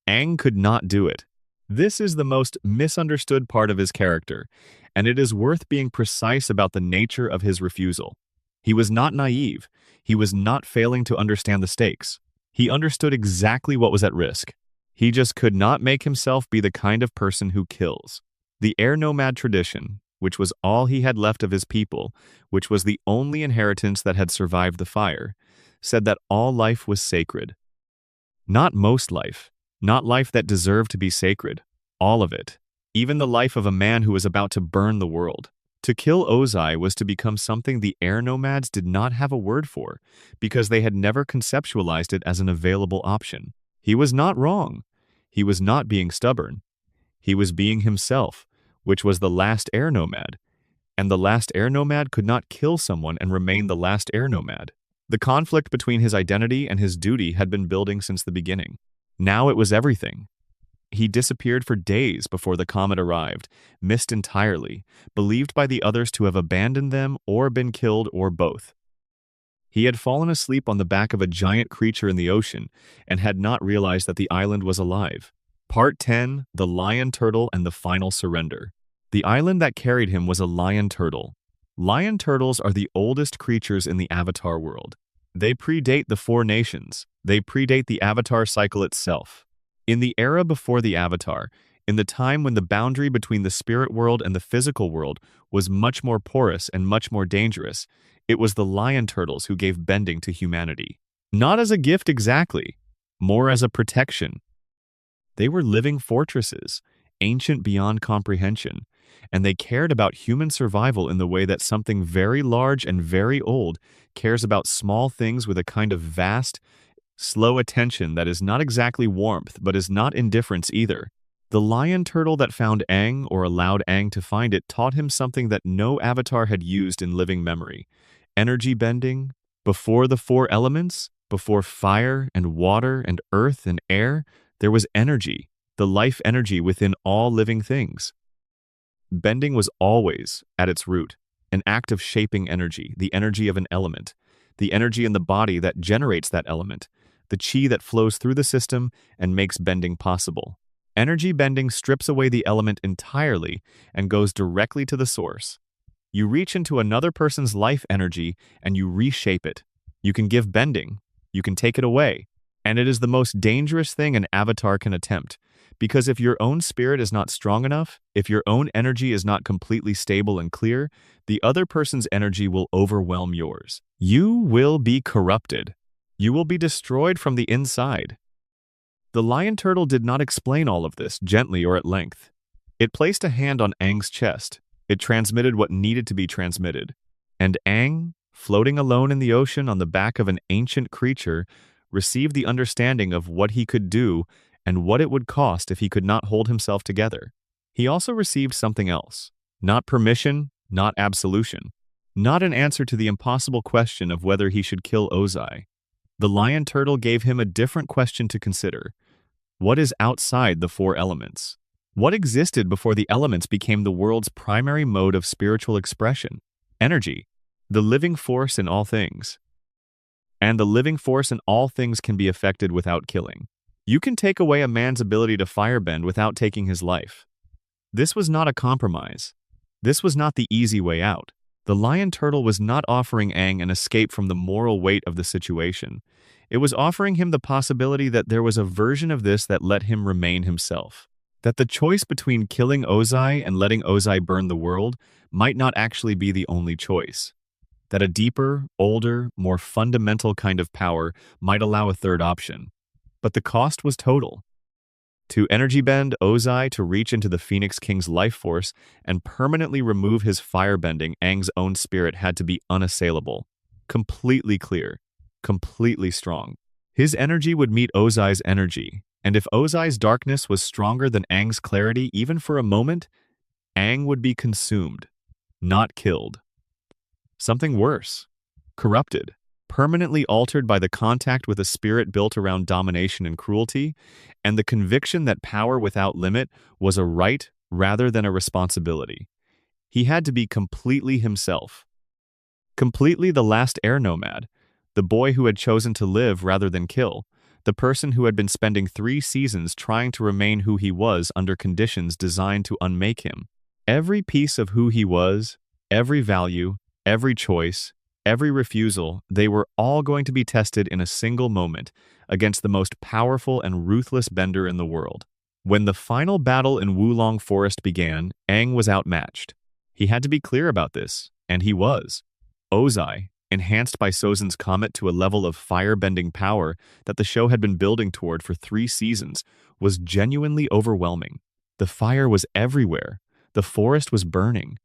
Aang could not do it. This is the most misunderstood part of his character, and it is worth being precise about the nature of his refusal. He was not naive. He was not failing to understand the stakes. He understood exactly what was at risk. He just could not make himself be the kind of person who kills. The air nomad tradition, which was all he had left of his people, which was the only inheritance that had survived the fire, said that all life was sacred. Not most life, not life that deserved to be sacred, all of it, even the life of a man who was about to burn the world. To kill Ozai was to become something the air nomads did not have a word for, because they had never conceptualized it as an available option. He was not wrong. He was not being stubborn. He was being himself, which was the last air nomad. And the last air nomad could not kill someone and remain the last air nomad. The conflict between his identity and his duty had been building since the beginning. Now it was everything. He disappeared for days before the comet arrived, missed entirely, believed by the others to have abandoned them or been killed or both. He had fallen asleep on the back of a giant creature in the ocean and had not realized that the island was alive. Part 10, The Lion Turtle and the Final Surrender. The island that carried him was a lion turtle. Lion turtles are the oldest creatures in the Avatar world. They predate the Four Nations. They predate the Avatar cycle itself. In the era before the Avatar, in the time when the boundary between the spirit world and the physical world was much more porous and much more dangerous, it was the lion turtles who gave bending to humanity. Not as a gift exactly, more as a protection. They were living fortresses, ancient beyond comprehension, and they cared about human survival in the way that something very large and very old cares about small things with a kind of vast, slow attention that is not exactly warmth but is not indifference either. The lion turtle that found Aang or allowed Aang to find it taught him something that no avatar had used in living memory. Energy bending. Before the four elements, before fire and water and earth and air, there was energy, the life energy within all living things. Bending was always, at its root, an act of shaping energy, the energy of an element, the energy in the body that generates that element, the chi that flows through the system and makes bending possible. Energy bending strips away the element entirely and goes directly to the source. You reach into another person's life energy and you reshape it. You can give bending. You can take it away. And it is the most dangerous thing an avatar can attempt. Because if your own spirit is not strong enough, if your own energy is not completely stable and clear, the other person's energy will overwhelm yours. You will be corrupted. You will be destroyed from the inside. The lion turtle did not explain all of this gently or at length. It placed a hand on Aang's chest. It transmitted what needed to be transmitted. And Aang, floating alone in the ocean on the back of an ancient creature, received the understanding of what he could do and what it would cost if he could not hold himself together. He also received something else. Not permission, not absolution. Not an answer to the impossible question of whether he should kill Ozai. The lion turtle gave him a different question to consider. What is outside the four elements? What existed before the elements became the world's primary mode of spiritual expression? Energy, the living force in all things. And the living force in all things can be affected without killing. You can take away a man's ability to firebend without taking his life. This was not a compromise. This was not the easy way out. The lion turtle was not offering Aang an escape from the moral weight of the situation. It was offering him the possibility that there was a version of this that let him remain himself. That the choice between killing Ozai and letting Ozai burn the world might not actually be the only choice. That a deeper, older, more fundamental kind of power might allow a third option. But the cost was total. To energy bend Ozai to reach into the Phoenix King's life force and permanently remove his firebending, Aang's own spirit had to be unassailable, completely clear, completely strong. His energy would meet Ozai's energy, and if Ozai's darkness was stronger than Aang's clarity even for a moment, Aang would be consumed, not killed. Something worse, corrupted, permanently altered by the contact with a spirit built around domination and cruelty, and the conviction that power without limit was a right rather than a responsibility. He had to be completely himself. Completely the last air nomad, the boy who had chosen to live rather than kill, the person who had been spending 3 seasons trying to remain who he was under conditions designed to unmake him. Every piece of who he was, every value, every choice, every refusal, they were all going to be tested in a single moment against the most powerful and ruthless bender in the world. When the final battle in Wulong Forest began, Aang was outmatched. He had to be clear about this, and he was. Ozai, enhanced by Sozin's comet to a level of fire-bending power that the show had been building toward for 3 seasons, was genuinely overwhelming. The fire was everywhere. The forest was burning.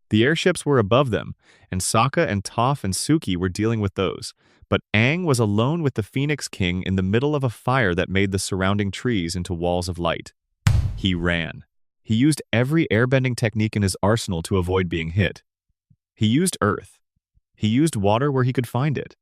The airships were above them, and Sokka and Toph and Suki were dealing with those. But Aang was alone with the Phoenix King in the middle of a fire that made the surrounding trees into walls of light. He ran. He used every airbending technique in his arsenal to avoid being hit. He used earth. He used water where he could find it.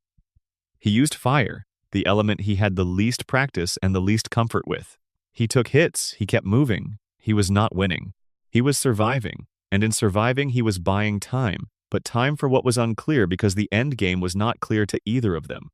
He used fire, the element he had the least practice and the least comfort with. He took hits, he kept moving. He was not winning. He was surviving, and in surviving he was buying time, but time for what was unclear because the end game was not clear to either of them.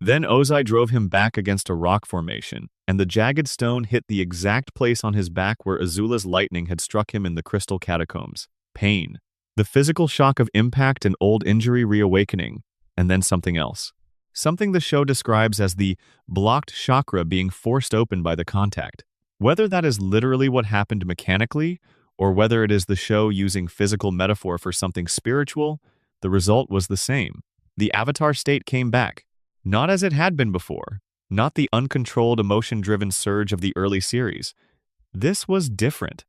Then Ozai drove him back against a rock formation, and the jagged stone hit the exact place on his back where Azula's lightning had struck him in the crystal catacombs. Pain. The physical shock of impact and old injury reawakening, and then something else. Something the show describes as the blocked chakra being forced open by the contact. Whether that is literally what happened mechanically, or whether it is the show using physical metaphor for something spiritual, the result was the same. The avatar state came back, not as it had been before, not the uncontrolled emotion-driven surge of the early series. This was different.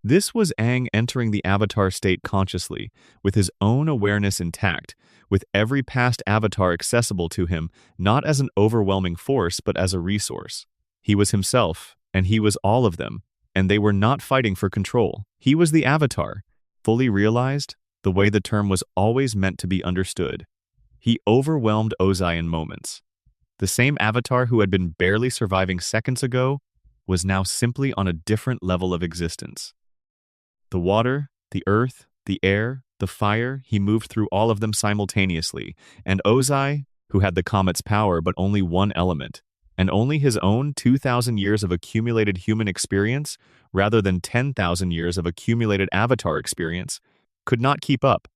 This was Aang entering the avatar state consciously, with his own awareness intact, with every past avatar accessible to him, not as an overwhelming force but as a resource. He was himself, and he was all of them, and they were not fighting for control. He was the avatar, fully realized, the way the term was always meant to be understood. He overwhelmed Ozai in moments. The same avatar who had been barely surviving seconds ago was now simply on a different level of existence. The water, the earth, the air, the fire, he moved through all of them simultaneously, and Ozai, who had the comet's power but only one element, and only his own 2,000 years of accumulated human experience, rather than 10,000 years of accumulated avatar experience, could not keep up.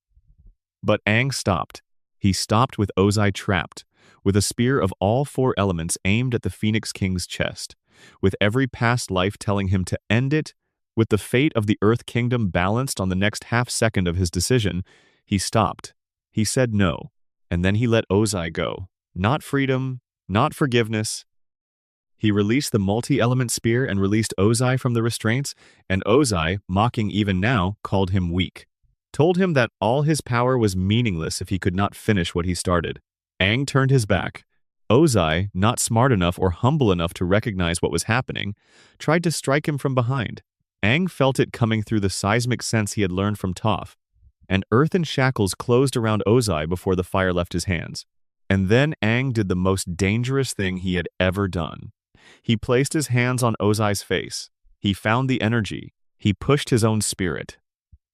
But Aang stopped. He stopped with Ozai trapped, with a spear of all 4 elements aimed at the Phoenix King's chest, with every past life telling him to end it. With the fate of the Earth Kingdom balanced on the next half-second of his decision, he stopped. He said no, and then he let Ozai go. Not freedom, not forgiveness. He released the multi-element spear and released Ozai from the restraints, and Ozai, mocking even now, called him weak. Told him that all his power was meaningless if he could not finish what he started. Aang turned his back. Ozai, not smart enough or humble enough to recognize what was happening, tried to strike him from behind. Aang felt it coming through the seismic sense he had learned from Toph, and earthen shackles closed around Ozai before the fire left his hands. And then Aang did the most dangerous thing he had ever done. He placed his hands on Ozai's face. He found the energy. He pushed his own spirit.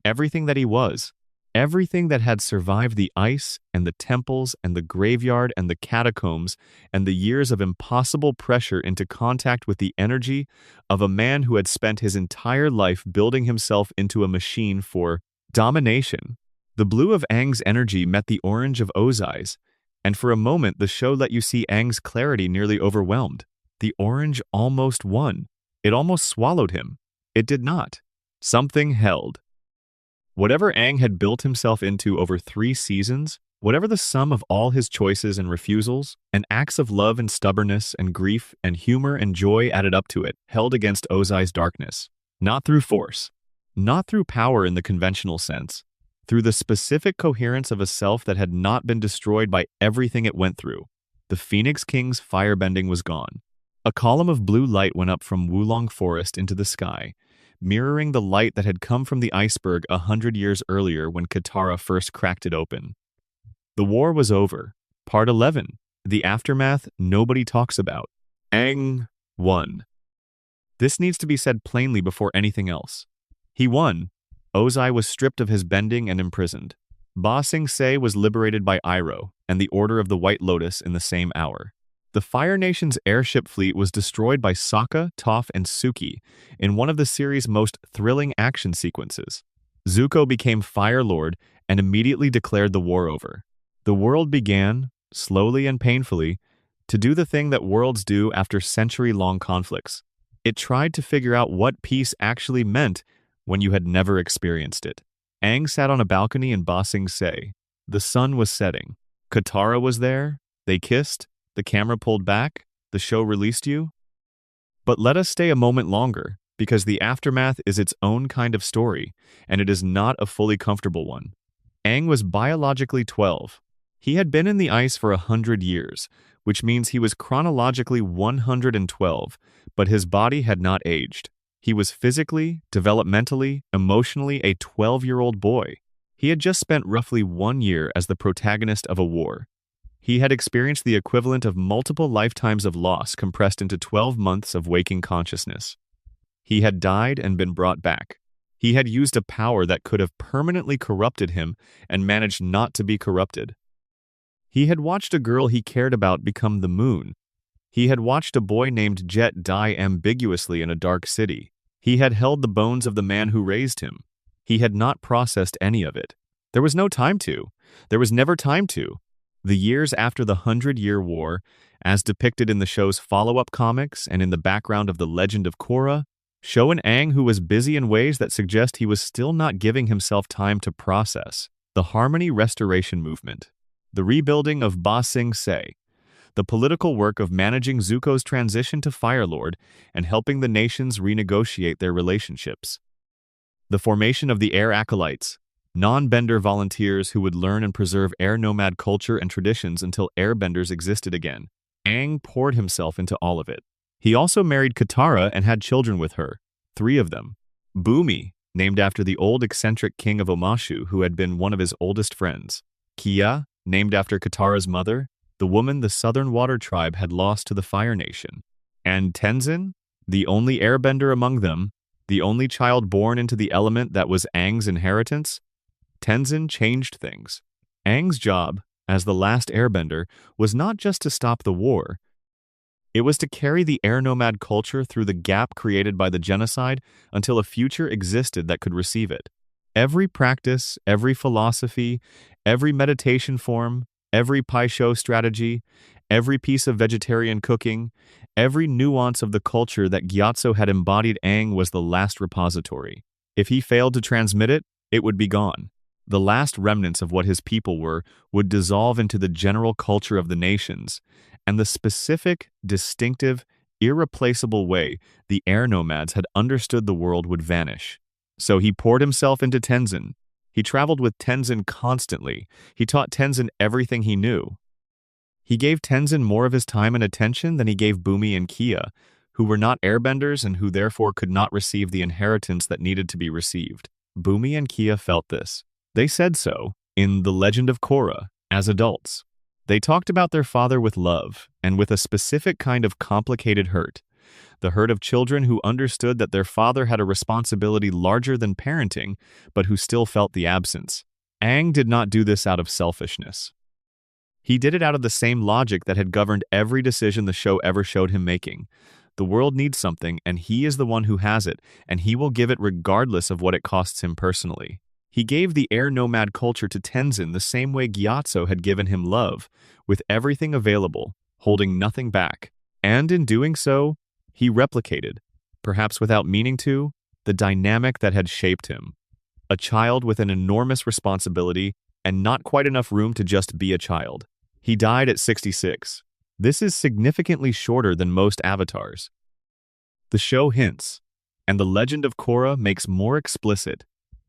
Everything that he was, everything that had survived the ice and the temples and the graveyard and the catacombs and the years of impossible pressure into contact with the energy of a man who had spent his entire life building himself into a machine for domination. The blue of Aang's energy met the orange of Ozai's, and for a moment the show let you see Aang's clarity nearly overwhelmed. The orange almost won. It almost swallowed him. It did not. Something held. Whatever Aang had built himself into over 3 seasons, whatever the sum of all his choices and refusals, and acts of love and stubbornness and grief and humor and joy added up to it, held against Ozai's darkness. Not through force, not through power in the conventional sense, through the specific coherence of a self that had not been destroyed by everything it went through. The Phoenix King's firebending was gone. A column of blue light went up from Wulong Forest into the sky, mirroring the light that had come from the iceberg 100 years earlier when Katara first cracked it open. The war was over. Part 11. The aftermath nobody talks about. Aang won. This needs to be said plainly before anything else. He won. Ozai was stripped of his bending and imprisoned. Ba Sing Se was liberated by Iroh and the Order of the White Lotus in the same hour. The Fire Nation's airship fleet was destroyed by Sokka, Toph, and Suki in one of the series' most thrilling action sequences. Zuko became Fire Lord and immediately declared the war over. The world began, slowly and painfully, to do the thing that worlds do after century-long conflicts. It tried to figure out what peace actually meant when you had never experienced it. Aang sat on a balcony in Ba Sing Se. The sun was setting. Katara was there. They kissed. The camera pulled back. The show released you. But let us stay a moment longer, because the aftermath is its own kind of story, and it is not a fully comfortable one. Aang was biologically 12. He had been in the ice for 100 years, which means he was chronologically 112, but his body had not aged. He was physically, developmentally, emotionally a 12-year-old boy. He had just spent roughly 1 year as the protagonist of a war. He had experienced the equivalent of multiple lifetimes of loss compressed into 12 months of waking consciousness. He had died and been brought back. He had used a power that could have permanently corrupted him and managed not to be corrupted. He had watched a girl he cared about become the moon. He had watched a boy named Jet die ambiguously in a dark city. He had held the bones of the man who raised him. He had not processed any of it. There was no time to. There was never time to. The years after the 100-Year War, as depicted in the show's follow-up comics and in the background of The Legend of Korra, show an Aang who was busy in ways that suggest he was still not giving himself time to process. The Harmony Restoration Movement. The rebuilding of Ba Sing Se. The political work of managing Zuko's transition to Fire Lord and helping the nations renegotiate their relationships. The formation of the Air Acolytes, non-bender volunteers who would learn and preserve air nomad culture and traditions until airbenders existed again. Aang poured himself into all of it. He also married Katara and had children with her, 3 of them. Bumi, named after the old eccentric king of Omashu who had been one of his oldest friends. Kia, named after Katara's mother, the woman the Southern Water Tribe had lost to the Fire Nation. And Tenzin, the only airbender among them, the only child born into the element that was Aang's inheritance. Tenzin changed things. Aang's job, as the last airbender, was not just to stop the war. It was to carry the air nomad culture through the gap created by the genocide until a future existed that could receive it. Every practice, every philosophy, every meditation form, every Pai Sho strategy, every piece of vegetarian cooking, every nuance of the culture that Gyatso had embodied Aang was the last repository. If he failed to transmit it, it would be gone. The last remnants of what his people were would dissolve into the general culture of the nations, and the specific, distinctive, irreplaceable way the air nomads had understood the world would vanish. So he poured himself into Tenzin. He traveled with Tenzin constantly. He taught Tenzin everything he knew. He gave Tenzin more of his time and attention than he gave Bumi and Kia, who were not airbenders and who therefore could not receive the inheritance that needed to be received. Bumi and Kia felt this. They said so, in The Legend of Korra, as adults. They talked about their father with love, and with a specific kind of complicated hurt. The hurt of children who understood that their father had a responsibility larger than parenting, but who still felt the absence. Aang did not do this out of selfishness. He did it out of the same logic that had governed every decision the show ever showed him making. The world needs something, and he is the one who has it, and he will give it regardless of what it costs him personally. He gave the air nomad culture to Tenzin the same way Gyatso had given him love, with everything available, holding nothing back. And in doing so, he replicated, perhaps without meaning to, the dynamic that had shaped him. A child with an enormous responsibility and not quite enough room to just be a child. He died at 66. This is significantly shorter than most avatars. The show hints, and The Legend of Korra makes more explicit,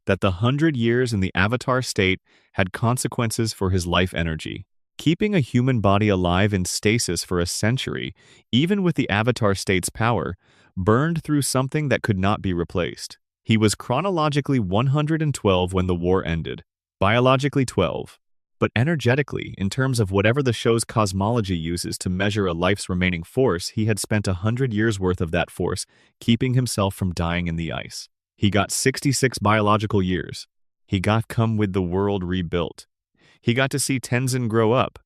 that the 100 years in the avatar state had consequences for his life energy. Keeping a human body alive in stasis for a century, even with the avatar state's power, burned through something that could not be replaced. He was chronologically 112 when the war ended, biologically 12, but energetically, in terms of whatever the show's cosmology uses to measure a life's remaining force, he had spent 100 years worth of that force keeping himself from dying in the ice. He got 66 biological years. He got come with the world rebuilt. He got to see Tenzin grow up.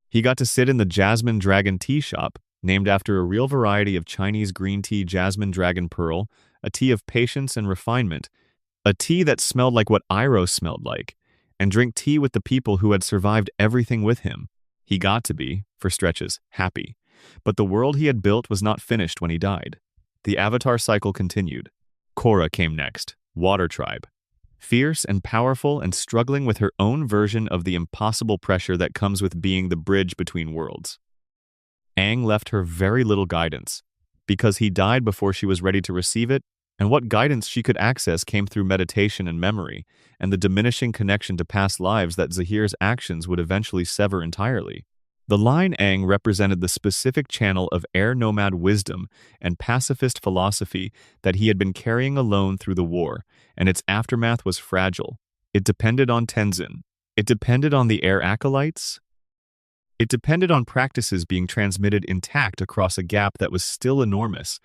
He got to sit in the Jasmine Dragon tea shop, named after a real variety of Chinese green tea Jasmine Dragon Pearl, a tea of patience and refinement, a tea that smelled like what Iroh smelled like, and drink tea with the people who had survived everything with him. He got to be, for stretches, happy. But the world he had built was not finished when he died. The Avatar cycle continued. Korra came next, Water Tribe. Fierce and powerful and struggling with her own version of the impossible pressure that comes with being the bridge between worlds. Aang left her very little guidance, because he died before she was ready to receive it, and what guidance she could access came through meditation and memory, and the diminishing connection to past lives that Zahir's actions would eventually sever entirely. The line Aang represented the specific channel of air nomad wisdom and pacifist philosophy that he had been carrying alone through the war, and its aftermath was fragile. It depended on Tenzin. It depended on the air acolytes. It depended on practices being transmitted intact across a gap that was still enormous,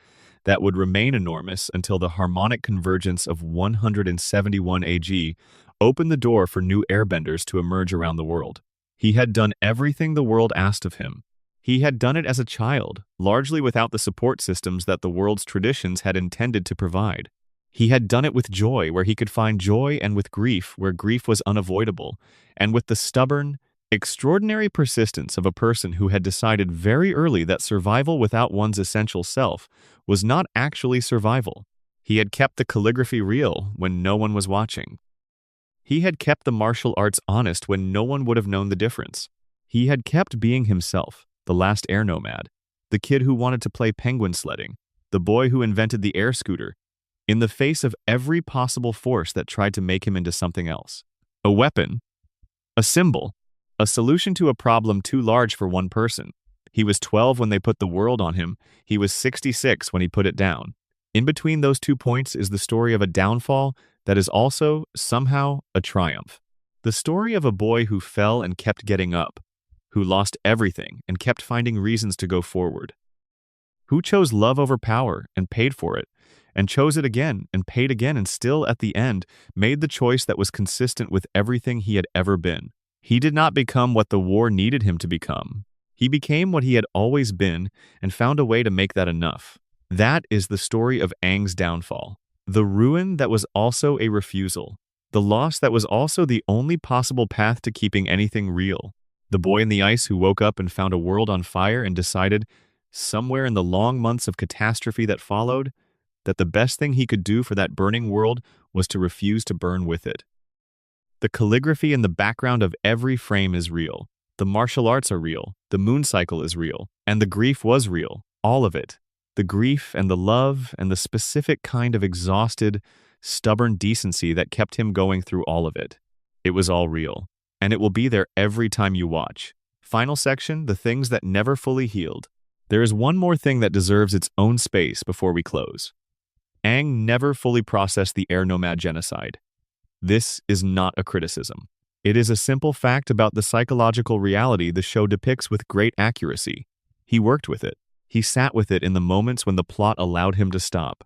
that would remain enormous until the harmonic convergence of 171 AG opened the door for new airbenders to emerge around the world. He had done everything the world asked of him. He had done it as a child, largely without the support systems that the world's traditions had intended to provide. He had done it with joy where he could find joy, and with grief where grief was unavoidable, and with the stubborn, extraordinary persistence of a person who had decided very early that survival without one's essential self was not actually survival. He had kept the calligraphy real when no one was watching. He had kept the martial arts honest when no one would have known the difference. He had kept being himself, the last air nomad, the kid who wanted to play penguin sledding, the boy who invented the air scooter, in the face of every possible force that tried to make him into something else. A weapon, a symbol, a solution to a problem too large for one person. He was 12 when they put the world on him. He was 66 when he put it down. In between those 2 points is the story of a downfall that is also, somehow, a triumph. The story of a boy who fell and kept getting up, who lost everything and kept finding reasons to go forward, who chose love over power and paid for it, and chose it again and paid again, and still, at the end, made the choice that was consistent with everything he had ever been. He did not become what the war needed him to become. He became what he had always been and found a way to make that enough. That is the story of Aang's downfall. The ruin that was also a refusal. The loss that was also the only possible path to keeping anything real. The boy in the ice who woke up and found a world on fire and decided, somewhere in the long months of catastrophe that followed, that the best thing he could do for that burning world was to refuse to burn with it. The calligraphy in the background of every frame is real. The martial arts are real. The moon cycle is real. And the grief was real. All of it. The grief and the love and the specific kind of exhausted, stubborn decency that kept him going through all of it. It was all real. And it will be there every time you watch. Final section, the things that never fully healed. There is one more thing that deserves its own space before we close. Aang never fully processed the air nomad genocide. This is not a criticism. It is a simple fact about the psychological reality the show depicts with great accuracy. He worked with it. He sat with it in the moments when the plot allowed him to stop.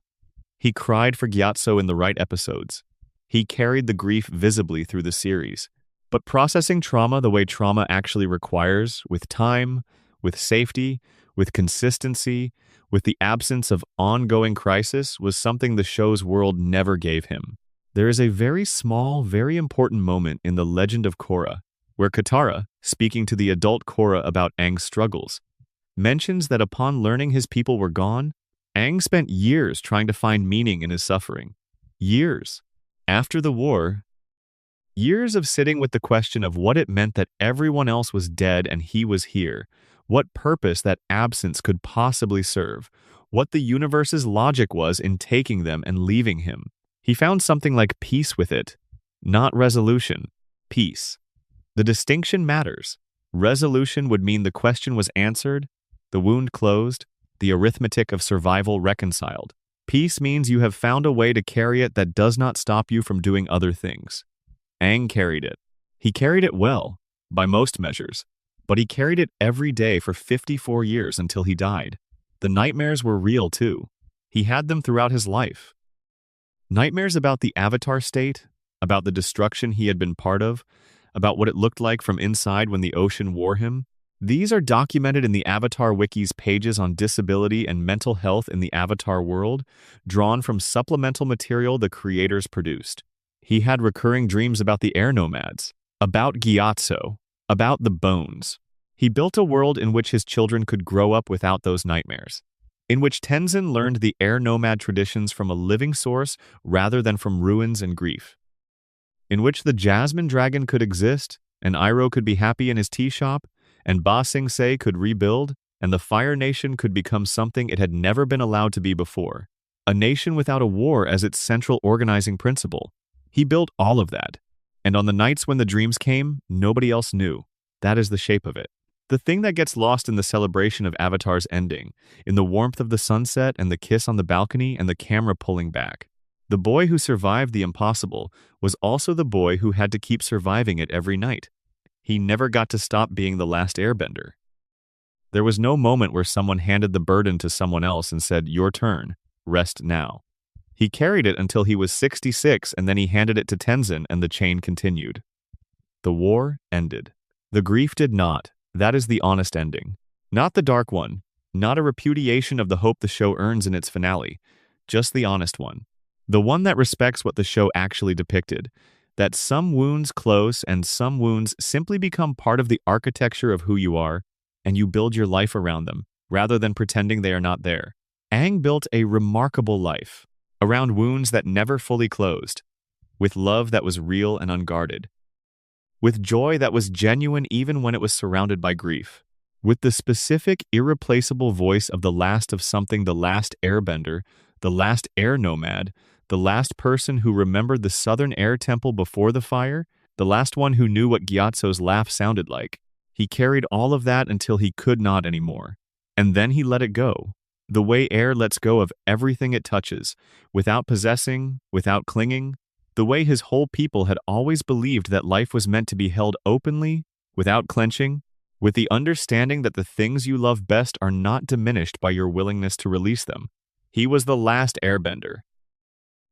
He cried for Gyatso in the right episodes. He carried the grief visibly through the series. But processing trauma the way trauma actually requires, with time, with safety, with consistency, with the absence of ongoing crisis, was something the show's world never gave him. There is a very small, very important moment in The Legend of Korra, where Katara, speaking to the adult Korra about Aang's struggles, mentions that upon learning his people were gone, Aang spent years trying to find meaning in his suffering. Years. After the war, years of sitting with the question of what it meant that everyone else was dead and he was here, what purpose that absence could possibly serve, what the universe's logic was in taking them and leaving him. He found something like peace with it. Not resolution. Peace. The distinction matters. Resolution would mean the question was answered, the wound closed, the arithmetic of survival reconciled. Peace means you have found a way to carry it that does not stop you from doing other things. Aang carried it. He carried it well, by most measures, but he carried it every day for 54 years until he died. The nightmares were real too. He had them throughout his life. Nightmares about the Avatar state, about the destruction he had been part of, about what it looked like from inside when the ocean wore him. These are documented in the Avatar Wiki's pages on disability and mental health in the Avatar world, drawn from supplemental material the creators produced. He had recurring dreams about the air nomads, about Gyatso, about the bones. He built a world in which his children could grow up without those nightmares, in which Tenzin learned the air nomad traditions from a living source rather than from ruins and grief, in which the Jasmine Dragon could exist, and Iroh could be happy in his tea shop, and Ba Sing Se could rebuild, and the Fire Nation could become something it had never been allowed to be before, a nation without a war as its central organizing principle. He built all of that, and on the nights when the dreams came, nobody else knew. That is the shape of it. The thing that gets lost in the celebration of Avatar's ending, in the warmth of the sunset and the kiss on the balcony and the camera pulling back. The boy who survived the impossible was also the boy who had to keep surviving it every night. He never got to stop being the last airbender. There was no moment where someone handed the burden to someone else and said, "Your turn, rest now." He carried it until he was 66, and then he handed it to Tenzin, and the chain continued. The war ended. The grief did not. That is the honest ending. Not the dark one, not a repudiation of the hope the show earns in its finale, just the honest one. The one that respects what the show actually depicted, that some wounds close and some wounds simply become part of the architecture of who you are, and you build your life around them, rather than pretending they are not there. Aang built a remarkable life, around wounds that never fully closed, with love that was real and unguarded, with joy that was genuine even when it was surrounded by grief, with the specific, irreplaceable voice of the last of something, the last airbender, the last air nomad, the last person who remembered the southern air temple before the fire, the last one who knew what Gyatso's laugh sounded like. He carried all of that until he could not anymore. And then he let it go. The way air lets go of everything it touches, without possessing, without clinging. The way his whole people had always believed that life was meant to be held openly, without clenching, with the understanding that the things you love best are not diminished by your willingness to release them. He was the last airbender.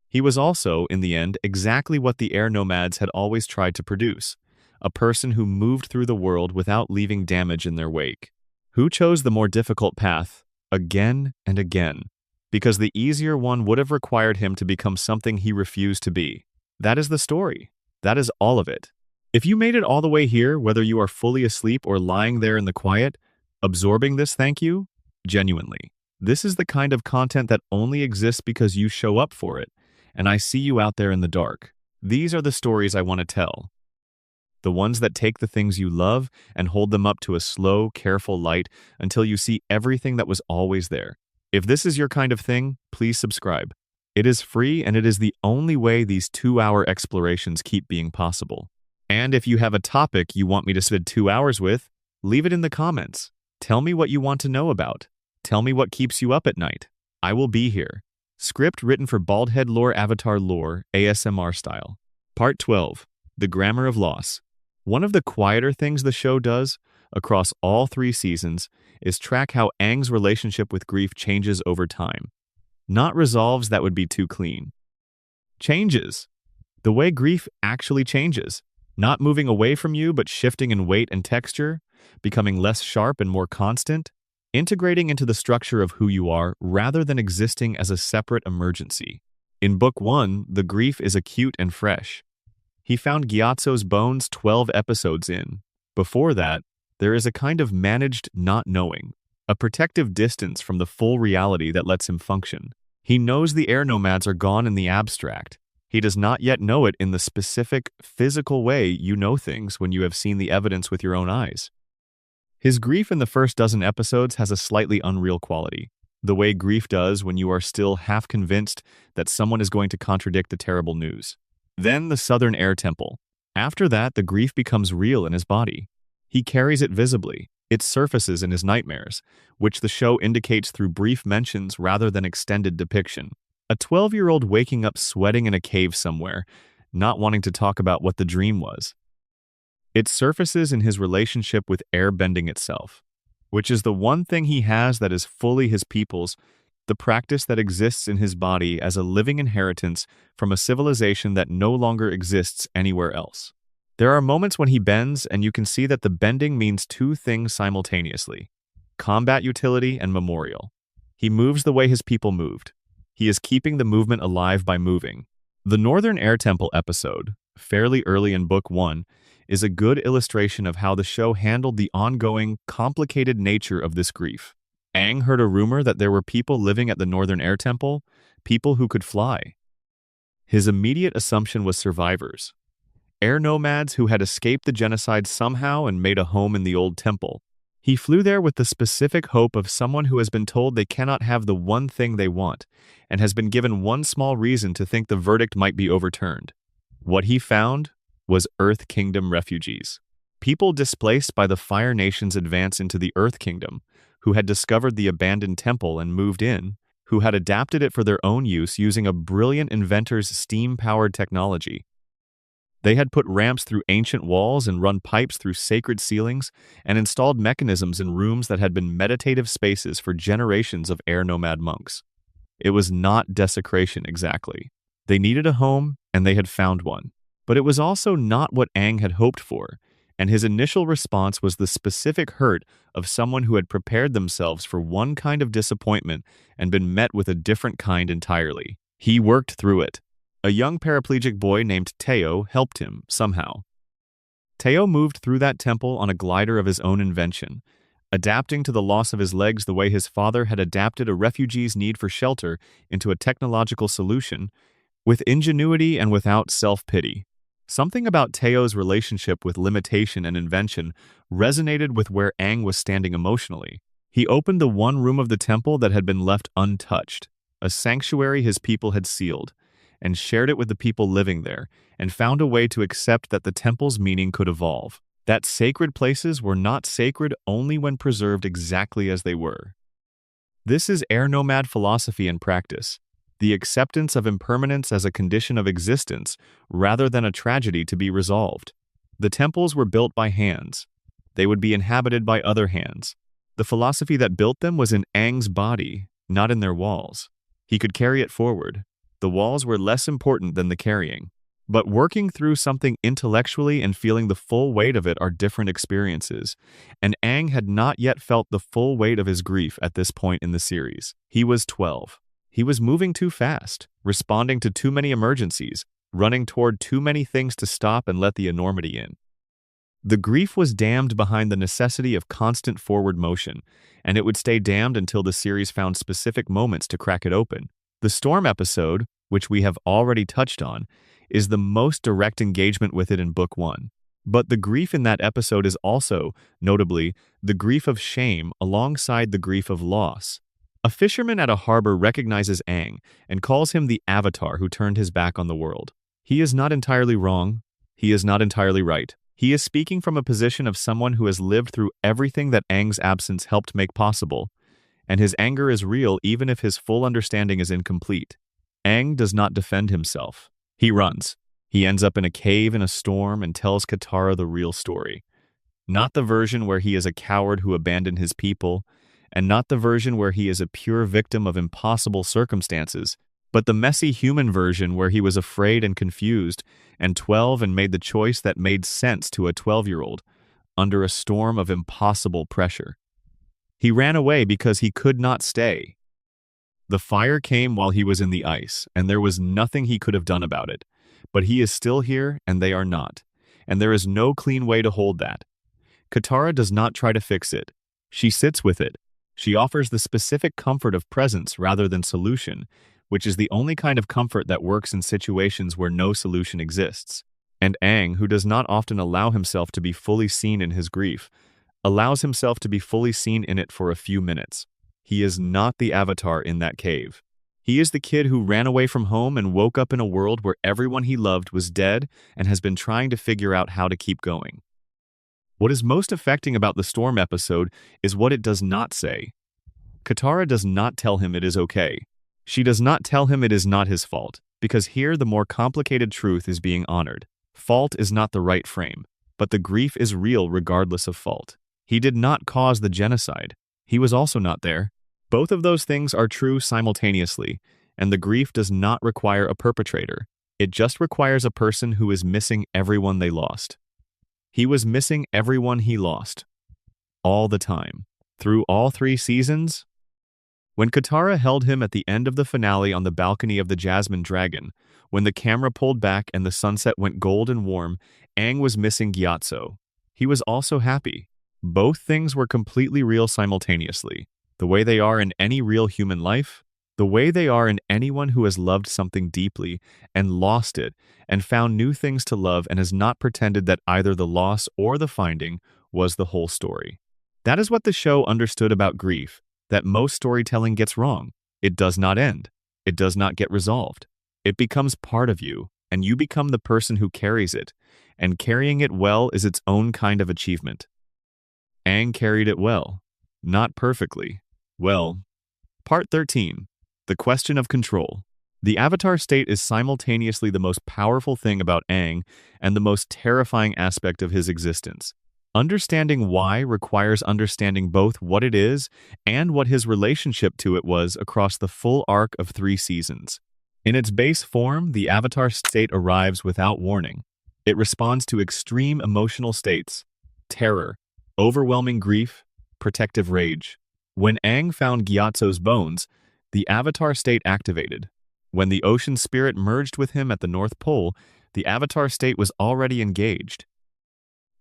He was also, in the end, exactly what the air nomads had always tried to produce, a person who moved through the world without leaving damage in their wake, who chose the more difficult path, again and again, because the easier one would have required him to become something he refused to be. That is the story. That is all of it. If you made it all the way here, whether you are fully asleep or lying there in the quiet, absorbing this, thank you, genuinely. This is the kind of content that only exists because you show up for it, and I see you out there in the dark. These are the stories I want to tell. The ones that take the things you love and hold them up to a slow, careful light until you see everything that was always there. If this is your kind of thing, please subscribe. It is free, and it is the only way these 2-hour explorations keep being possible. And if you have a topic you want me to spend 2 hours with, leave it in the comments. Tell me what you want to know about. Tell me what keeps you up at night. I will be here. Script written for Baldhead Lore Avatar Lore, ASMR style. Part 12. The Grammar of Loss. One of the quieter things the show does, across all 3 seasons, is track how Aang's relationship with grief changes over time. Not resolves, that would be too clean. Changes. The way grief actually changes. Not moving away from you, but shifting in weight and texture, becoming less sharp and more constant, integrating into the structure of who you are rather than existing as a separate emergency. In Book 1, the grief is acute and fresh. He found Gyatso's bones 12 episodes in. Before that, there is a kind of managed not knowing, a protective distance from the full reality that lets him function. He knows the air nomads are gone in the abstract. He does not yet know it in the specific, physical way you know things when you have seen the evidence with your own eyes. His grief in the first dozen episodes has a slightly unreal quality, the way grief does when you are still half convinced that someone is going to contradict the terrible news. Then the Southern Air Temple. After that, the grief becomes real in his body. He carries it visibly. It surfaces in his nightmares, which the show indicates through brief mentions rather than extended depiction. A 12-year-old waking up sweating in a cave somewhere, not wanting to talk about what the dream was. It surfaces in his relationship with airbending itself, which is the one thing he has that is fully his people's, the practice that exists in his body as a living inheritance from a civilization that no longer exists anywhere else. There are moments when he bends, and you can see that the bending means two things simultaneously: combat utility and memorial. He moves the way his people moved. He is keeping the movement alive by moving. The Northern Air Temple episode, fairly early in Book 1, is a good illustration of how the show handled the ongoing, complicated nature of this grief. Aang heard a rumor that there were people living at the Northern Air Temple, people who could fly. His immediate assumption was survivors, air nomads who had escaped the genocide somehow and made a home in the old temple. He flew there with the specific hope of someone who has been told they cannot have the one thing they want, and has been given one small reason to think the verdict might be overturned. What he found was Earth Kingdom refugees. People displaced by the Fire Nation's advance into the Earth Kingdom, who had discovered the abandoned temple and moved in, who had adapted it for their own use using a brilliant inventor's steam-powered technology. They had put ramps through ancient walls and run pipes through sacred ceilings and installed mechanisms in rooms that had been meditative spaces for generations of air nomad monks. It was not desecration exactly. They needed a home, and they had found one. But it was also not what Aang had hoped for, and his initial response was the specific hurt of someone who had prepared themselves for one kind of disappointment and been met with a different kind entirely. He worked through it. A young paraplegic boy named Teo helped him, somehow. Teo moved through that temple on a glider of his own invention, adapting to the loss of his legs the way his father had adapted a refugee's need for shelter into a technological solution, with ingenuity and without self-pity. Something about Teo's relationship with limitation and invention resonated with where Aang was standing emotionally. He opened the one room of the temple that had been left untouched, a sanctuary his people had sealed, and shared it with the people living there, and found a way to accept that the temple's meaning could evolve, that sacred places were not sacred only when preserved exactly as they were. This is air nomad philosophy in practice, the acceptance of impermanence as a condition of existence rather than a tragedy to be resolved. The temples were built by hands. They would be inhabited by other hands. The philosophy that built them was in Aang's body, not in their walls. He could carry it forward. The walls were less important than the carrying. But working through something intellectually and feeling the full weight of it are different experiences, and Aang had not yet felt the full weight of his grief at this point in the series. He was 12. He was moving too fast, responding to too many emergencies, running toward too many things to stop and let the enormity in. The grief was damned behind the necessity of constant forward motion, and it would stay damned until the series found specific moments to crack it open. The Storm episode, which we have already touched on, is the most direct engagement with it in Book 1. But the grief in that episode is also, notably, the grief of shame alongside the grief of loss. A fisherman at a harbor recognizes Aang and calls him the avatar who turned his back on the world. He is not entirely wrong. He is not entirely right. He is speaking from a position of someone who has lived through everything that Aang's absence helped make possible, and his anger is real even if his full understanding is incomplete. Aang does not defend himself. He runs. He ends up in a cave in a storm and tells Katara the real story. Not the version where he is a coward who abandoned his people, and not the version where he is a pure victim of impossible circumstances, but the messy human version where he was afraid and confused, and 12 and made the choice that made sense to a 12-year-old, under a storm of impossible pressure. He ran away because he could not stay. The fire came while he was in the ice, and there was nothing he could have done about it. But he is still here, and they are not. And there is no clean way to hold that. Katara does not try to fix it. She sits with it. She offers the specific comfort of presence rather than solution, which is the only kind of comfort that works in situations where no solution exists. And Aang, who does not often allow himself to be fully seen in his grief, allows himself to be fully seen in it for a few minutes. He is not the avatar in that cave. He is the kid who ran away from home and woke up in a world where everyone he loved was dead and has been trying to figure out how to keep going. What is most affecting about the Storm episode is what it does not say. Katara does not tell him it is okay. She does not tell him it is not his fault, because here the more complicated truth is being honored. Fault is not the right frame, but the grief is real regardless of fault. He did not cause the genocide. He was also not there. Both of those things are true simultaneously, and the grief does not require a perpetrator. It just requires a person who is missing everyone they lost. He was missing everyone he lost. All the time. Through all 3 seasons? When Katara held him at the end of the finale on the balcony of the Jasmine Dragon, when the camera pulled back and the sunset went gold and warm, Aang was missing Gyatso. He was also happy. Both things were completely real simultaneously. The way they are in any real human life, the way they are in anyone who has loved something deeply and lost it and found new things to love and has not pretended that either the loss or the finding was the whole story. That is what the show understood about grief, that most storytelling gets wrong. It does not end. It does not get resolved. It becomes part of you, and you become the person who carries it, and carrying it well is its own kind of achievement. Aang carried it well. Not perfectly. Well. Part 13. The question of control. The Avatar state is simultaneously the most powerful thing about Aang and the most terrifying aspect of his existence. Understanding why requires understanding both what it is and what his relationship to it was across the full arc of 3 seasons. In its base form, the Avatar state arrives without warning. It responds to extreme emotional states: terror, overwhelming grief, protective rage. When Aang found Gyatso's bones, the Avatar state activated. When the ocean spirit merged with him at the North Pole, the Avatar state was already engaged.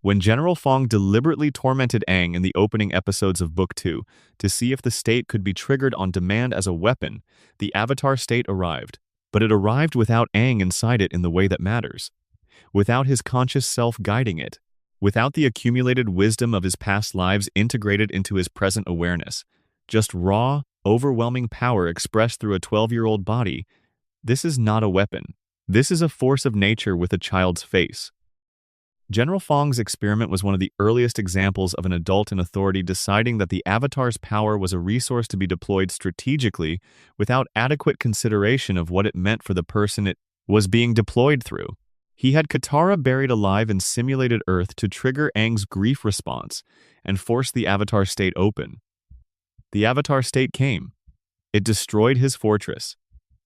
When General Fong deliberately tormented Aang in the opening episodes of Book 2 to see if the state could be triggered on demand as a weapon, the Avatar state arrived. But it arrived without Aang inside it in the way that matters. Without his conscious self guiding it. Without the accumulated wisdom of his past lives integrated into his present awareness. Just raw, overwhelming power expressed through a 12-year-old body. This is not a weapon. This is a force of nature with a child's face. General Fong's experiment was one of the earliest examples of an adult in authority deciding that the Avatar's power was a resource to be deployed strategically without adequate consideration of what it meant for the person it was being deployed through. He had Katara buried alive in simulated Earth to trigger Aang's grief response and force the Avatar state open. The Avatar state came. It destroyed his fortress.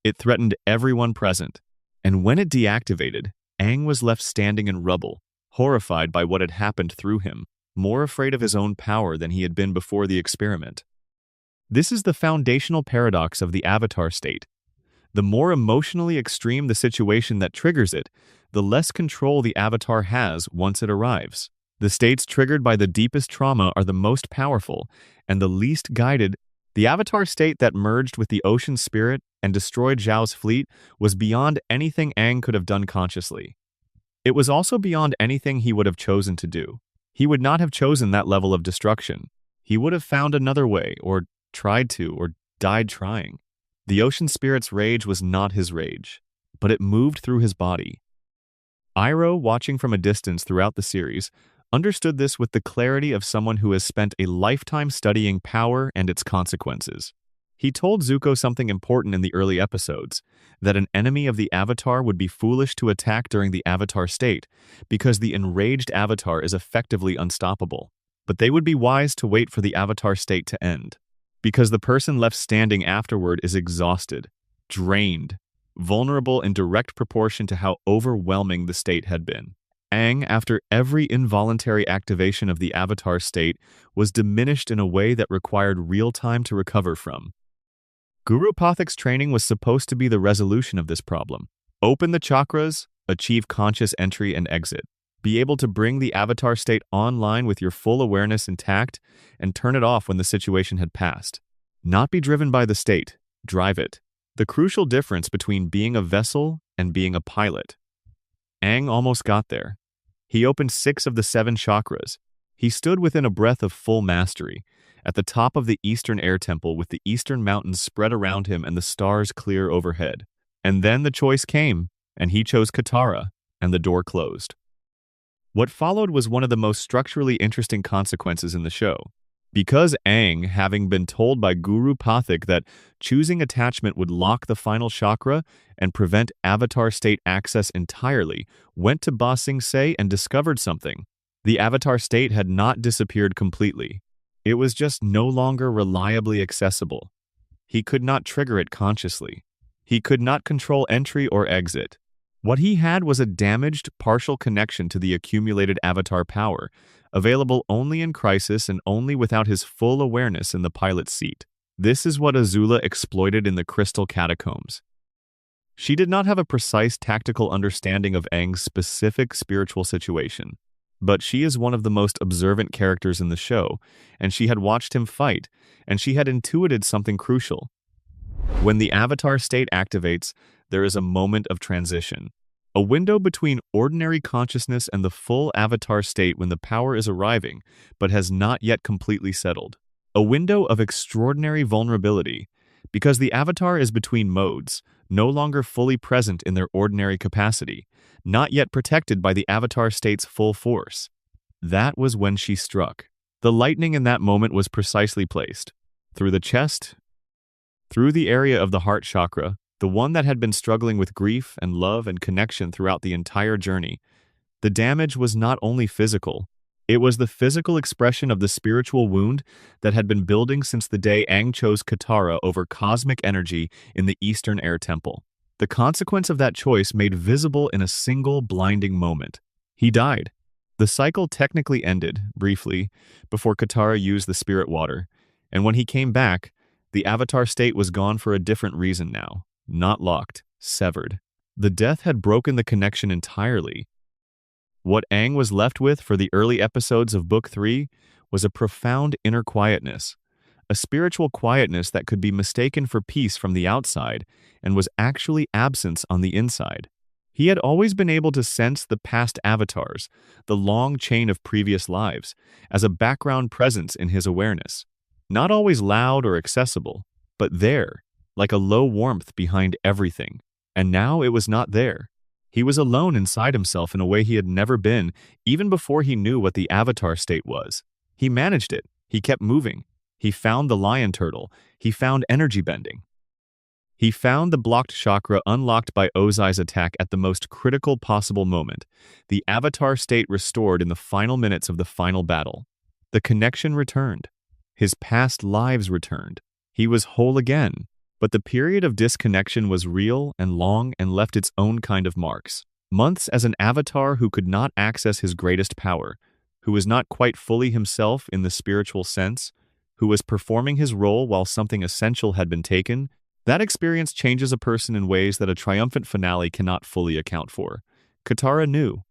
It threatened everyone present. And when it deactivated, Aang was left standing in rubble, horrified by what had happened through him, more afraid of his own power than he had been before the experiment. This is the foundational paradox of the Avatar state. The more emotionally extreme the situation that triggers it, the less control the Avatar has once it arrives. The states triggered by the deepest trauma are the most powerful and the least guided. The Avatar state that merged with the ocean spirit and destroyed Zhao's fleet was beyond anything Aang could have done consciously. It was also beyond anything he would have chosen to do. He would not have chosen that level of destruction. He would have found another way, or tried to, or died trying. The ocean spirit's rage was not his rage, but it moved through his body. Iroh, watching from a distance throughout the series, understood this with the clarity of someone who has spent a lifetime studying power and its consequences. He told Zuko something important in the early episodes, that an enemy of the Avatar would be foolish to attack during the Avatar state, because the enraged Avatar is effectively unstoppable. But they would be wise to wait for the Avatar state to end, because the person left standing afterward is exhausted, drained, vulnerable in direct proportion to how overwhelming the state had been. Aang, after every involuntary activation of the Avatar state, was diminished in a way that required real time to recover from. Guru Pathak's training was supposed to be the resolution of this problem. Open the chakras, achieve conscious entry and exit. Be able to bring the Avatar state online with your full awareness intact and turn it off when the situation had passed. Not be driven by the state, drive it. The crucial difference between being a vessel and being a pilot. Aang almost got there. He opened 6 of the 7 chakras. He stood within a breath of full mastery, at the top of the Eastern Air Temple with the Eastern Mountains spread around him and the stars clear overhead. And then the choice came, and he chose Katara, and the door closed. What followed was one of the most structurally interesting consequences in the show. Because Aang, having been told by Guru Pathik that choosing attachment would lock the final chakra and prevent avatar state access entirely, went to Ba Sing Se and discovered something. The avatar state had not disappeared completely. It was just no longer reliably accessible. He could not trigger it consciously. He could not control entry or exit. What he had was a damaged, partial connection to the accumulated avatar power, available only in crisis and only without his full awareness in the pilot's seat. This is what Azula exploited in the Crystal Catacombs. She did not have a precise tactical understanding of Aang's specific spiritual situation, but she is one of the most observant characters in the show, and she had watched him fight, and she had intuited something crucial. When the avatar state activates, there is a moment of transition. A window between ordinary consciousness and the full avatar state when the power is arriving, but has not yet completely settled. A window of extraordinary vulnerability, because the avatar is between modes, no longer fully present in their ordinary capacity, not yet protected by the avatar state's full force. That was when she struck. The lightning in that moment was precisely placed. Through the chest, through the area of the heart chakra, the one that had been struggling with grief and love and connection throughout the entire journey. The damage was not only physical, it was the physical expression of the spiritual wound that had been building since the day Aang chose Katara over cosmic energy in the Eastern Air Temple. The consequence of that choice made visible in a single blinding moment. He died. The cycle technically ended, briefly, before Katara used the spirit water, and when he came back, the avatar state was gone for a different reason now. Not locked, severed. The death had broken the connection entirely. What Aang was left with for the early episodes of Book 3 was a profound inner quietness, a spiritual quietness that could be mistaken for peace from the outside and was actually absence on the inside. He had always been able to sense the past avatars, the long chain of previous lives, as a background presence in his awareness. Not always loud or accessible, but there, like a low warmth behind everything. And now it was not there. He was alone inside himself in a way he had never been, even before he knew what the avatar state was. He managed it. He kept moving. He found the lion turtle. He found energy bending. He found the blocked chakra unlocked by Ozai's attack at the most critical possible moment. The avatar state restored in the final minutes of the final battle. The connection returned. His past lives returned. He was whole again. But the period of disconnection was real and long and left its own kind of marks. Months as an avatar who could not access his greatest power, who was not quite fully himself in the spiritual sense, who was performing his role while something essential had been taken, that experience changes a person in ways that a triumphant finale cannot fully account for. Katara knew.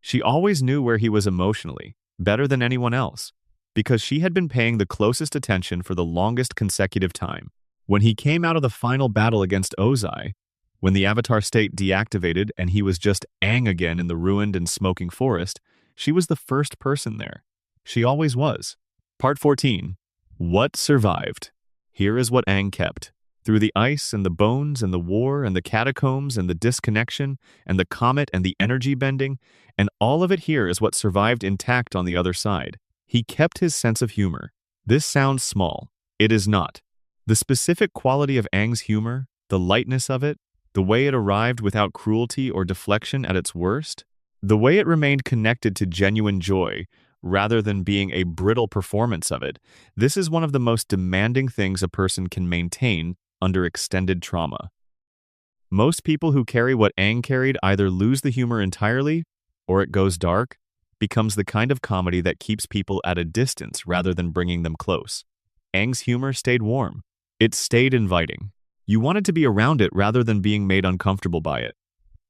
She always knew where he was emotionally, better than anyone else, because she had been paying the closest attention for the longest consecutive time. When he came out of the final battle against Ozai, when the avatar state deactivated and he was just Aang again in the ruined and smoking forest, she was the first person there. She always was. Part 14. What survived? Here is what Aang kept. Through the ice and the bones and the war and the catacombs and the disconnection and the comet and the energy bending, and all of it here is what survived intact on the other side. He kept his sense of humor. This sounds small. It is not. The specific quality of Aang's humor, the lightness of it, the way it arrived without cruelty or deflection at its worst, the way it remained connected to genuine joy rather than being a brittle performance of it, this is one of the most demanding things a person can maintain under extended trauma. Most people who carry what Aang carried either lose the humor entirely, or it goes dark, becomes the kind of comedy that keeps people at a distance rather than bringing them close. Aang's humor stayed warm. It stayed inviting. You wanted to be around it rather than being made uncomfortable by it.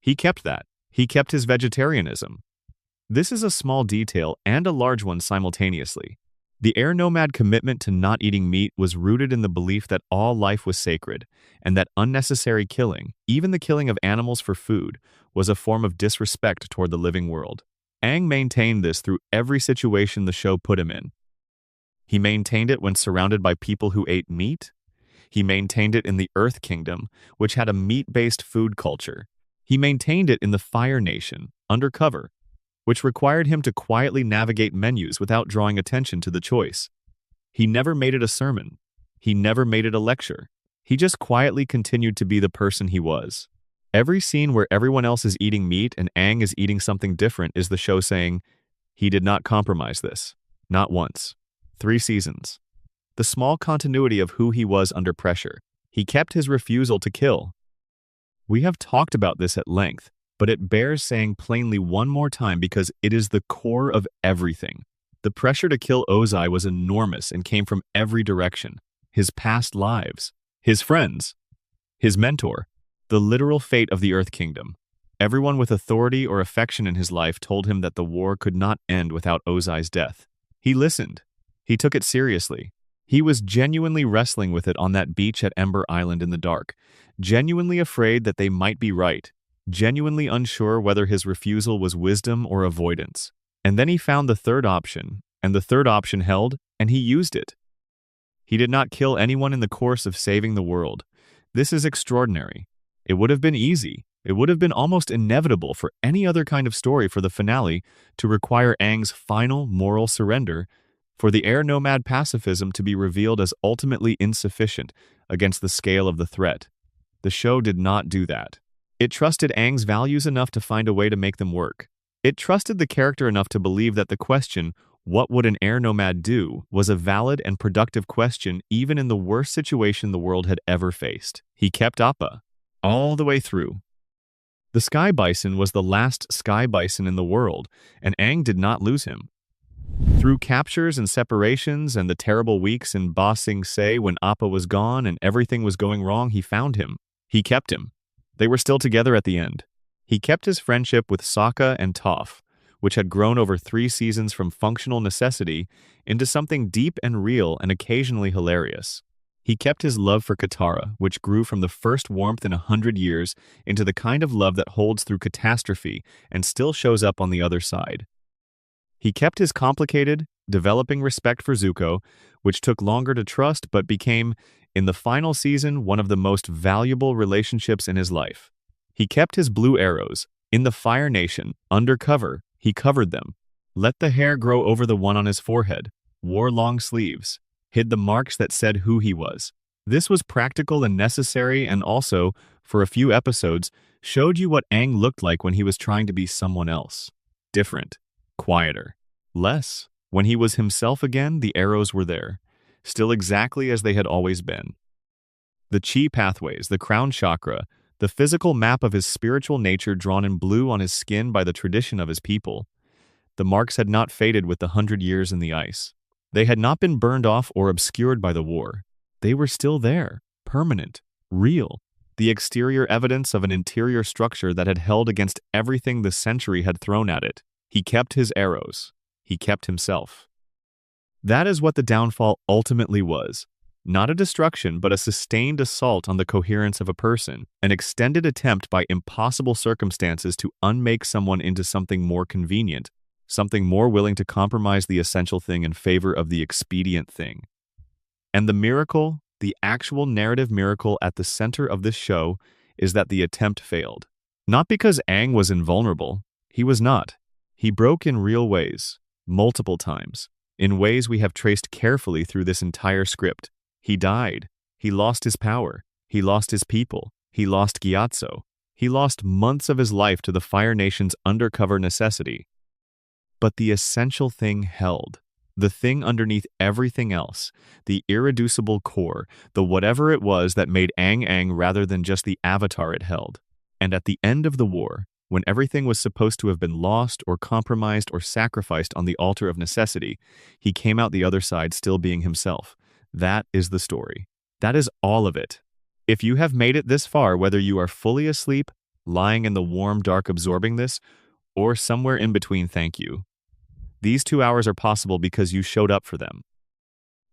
He kept that. He kept his vegetarianism. This is a small detail and a large one simultaneously. The air nomad commitment to not eating meat was rooted in the belief that all life was sacred, and that unnecessary killing, even the killing of animals for food, was a form of disrespect toward the living world. Aang maintained this through every situation the show put him in. He maintained it when surrounded by people who ate meat. He maintained it in the Earth Kingdom, which had a meat-based food culture. He maintained it in the Fire Nation, undercover, which required him to quietly navigate menus without drawing attention to the choice. He never made it a sermon. He never made it a lecture. He just quietly continued to be the person he was. Every scene where everyone else is eating meat and Aang is eating something different is the show saying, he did not compromise this. Not once. 3 seasons. The small continuity of who he was under pressure. He kept his refusal to kill. We have talked about this at length, but it bears saying plainly one more time because it is the core of everything. The pressure to kill Ozai was enormous and came from every direction. His past lives, his friends, his mentor, the literal fate of the Earth Kingdom. Everyone with authority or affection in his life told him that the war could not end without Ozai's death. He listened. He took it seriously. He was genuinely wrestling with it on that beach at Ember Island in the dark, genuinely afraid that they might be right, genuinely unsure whether his refusal was wisdom or avoidance. And then he found the third option, and the third option held, and he used it. He did not kill anyone in the course of saving the world. This is extraordinary. It would have been easy. It would have been almost inevitable for any other kind of story for the finale to require Aang's final moral surrender, for the air nomad pacifism to be revealed as ultimately insufficient against the scale of the threat. The show did not do that. It trusted Aang's values enough to find a way to make them work. It trusted the character enough to believe that the question, what would an air nomad do, was a valid and productive question even in the worst situation the world had ever faced. He kept Appa all the way through. The Sky Bison was the last Sky Bison in the world, and Aang did not lose him. Through captures and separations and the terrible weeks in Ba Sing Se when Appa was gone and everything was going wrong, he found him. He kept him. They were still together at the end. He kept his friendship with Sokka and Toph, which had grown over 3 seasons from functional necessity into something deep and real and occasionally hilarious. He kept his love for Katara, which grew from the first warmth in 100 years into the kind of love that holds through catastrophe and still shows up on the other side. He kept his complicated, developing respect for Zuko, which took longer to trust but became, in the final season, one of the most valuable relationships in his life. He kept his blue arrows. In the Fire Nation, undercover, he covered them, let the hair grow over the one on his forehead, wore long sleeves, hid the marks that said who he was. This was practical and necessary and also, for a few episodes, showed you what Aang looked like when he was trying to be someone else. Different. Quieter. Less. When he was himself again, the arrows were there, still exactly as they had always been. The chi pathways, the crown chakra, the physical map of his spiritual nature drawn in blue on his skin by the tradition of his people. The marks had not faded with the 100 years in the ice. They had not been burned off or obscured by the war. They were still there, permanent, real, the exterior evidence of an interior structure that had held against everything the century had thrown at it. He kept his arrows. He kept himself. That is what the downfall ultimately was. Not a destruction, but a sustained assault on the coherence of a person, an extended attempt by impossible circumstances to unmake someone into something more convenient, something more willing to compromise the essential thing in favor of the expedient thing. And the miracle, the actual narrative miracle at the center of this show, is that the attempt failed. Not because Aang was invulnerable. He was not. He broke in real ways, multiple times, in ways we have traced carefully through this entire script. He died. He lost his power. He lost his people. He lost Gyatso. He lost months of his life to the Fire Nation's undercover necessity. But the essential thing held. The thing underneath everything else, the irreducible core, the whatever it was that made Aang Aang rather than just the avatar it held. And at the end of the war, when everything was supposed to have been lost or compromised or sacrificed on the altar of necessity, he came out the other side still being himself. That is the story. That is all of it. If you have made it this far, whether you are fully asleep, lying in the warm dark absorbing this, or somewhere in between, thank you. These 2 hours are possible because you showed up for them.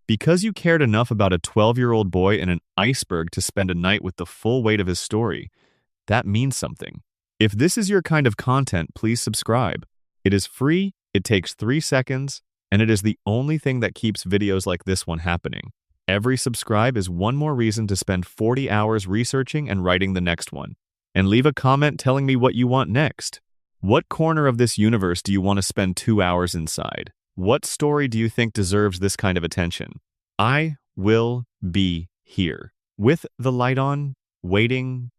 Because you cared enough about a 12-year-old boy in an iceberg to spend a night with the full weight of his story. That means something. If this is your kind of content, please subscribe. It is free, it takes 3 seconds, and it is the only thing that keeps videos like this one happening. Every subscribe is one more reason to spend 40 hours researching and writing the next one. And leave a comment telling me what you want next. What corner of this universe do you want to spend 2 hours inside? What story do you think deserves this kind of attention? I will be here. With the light on, waiting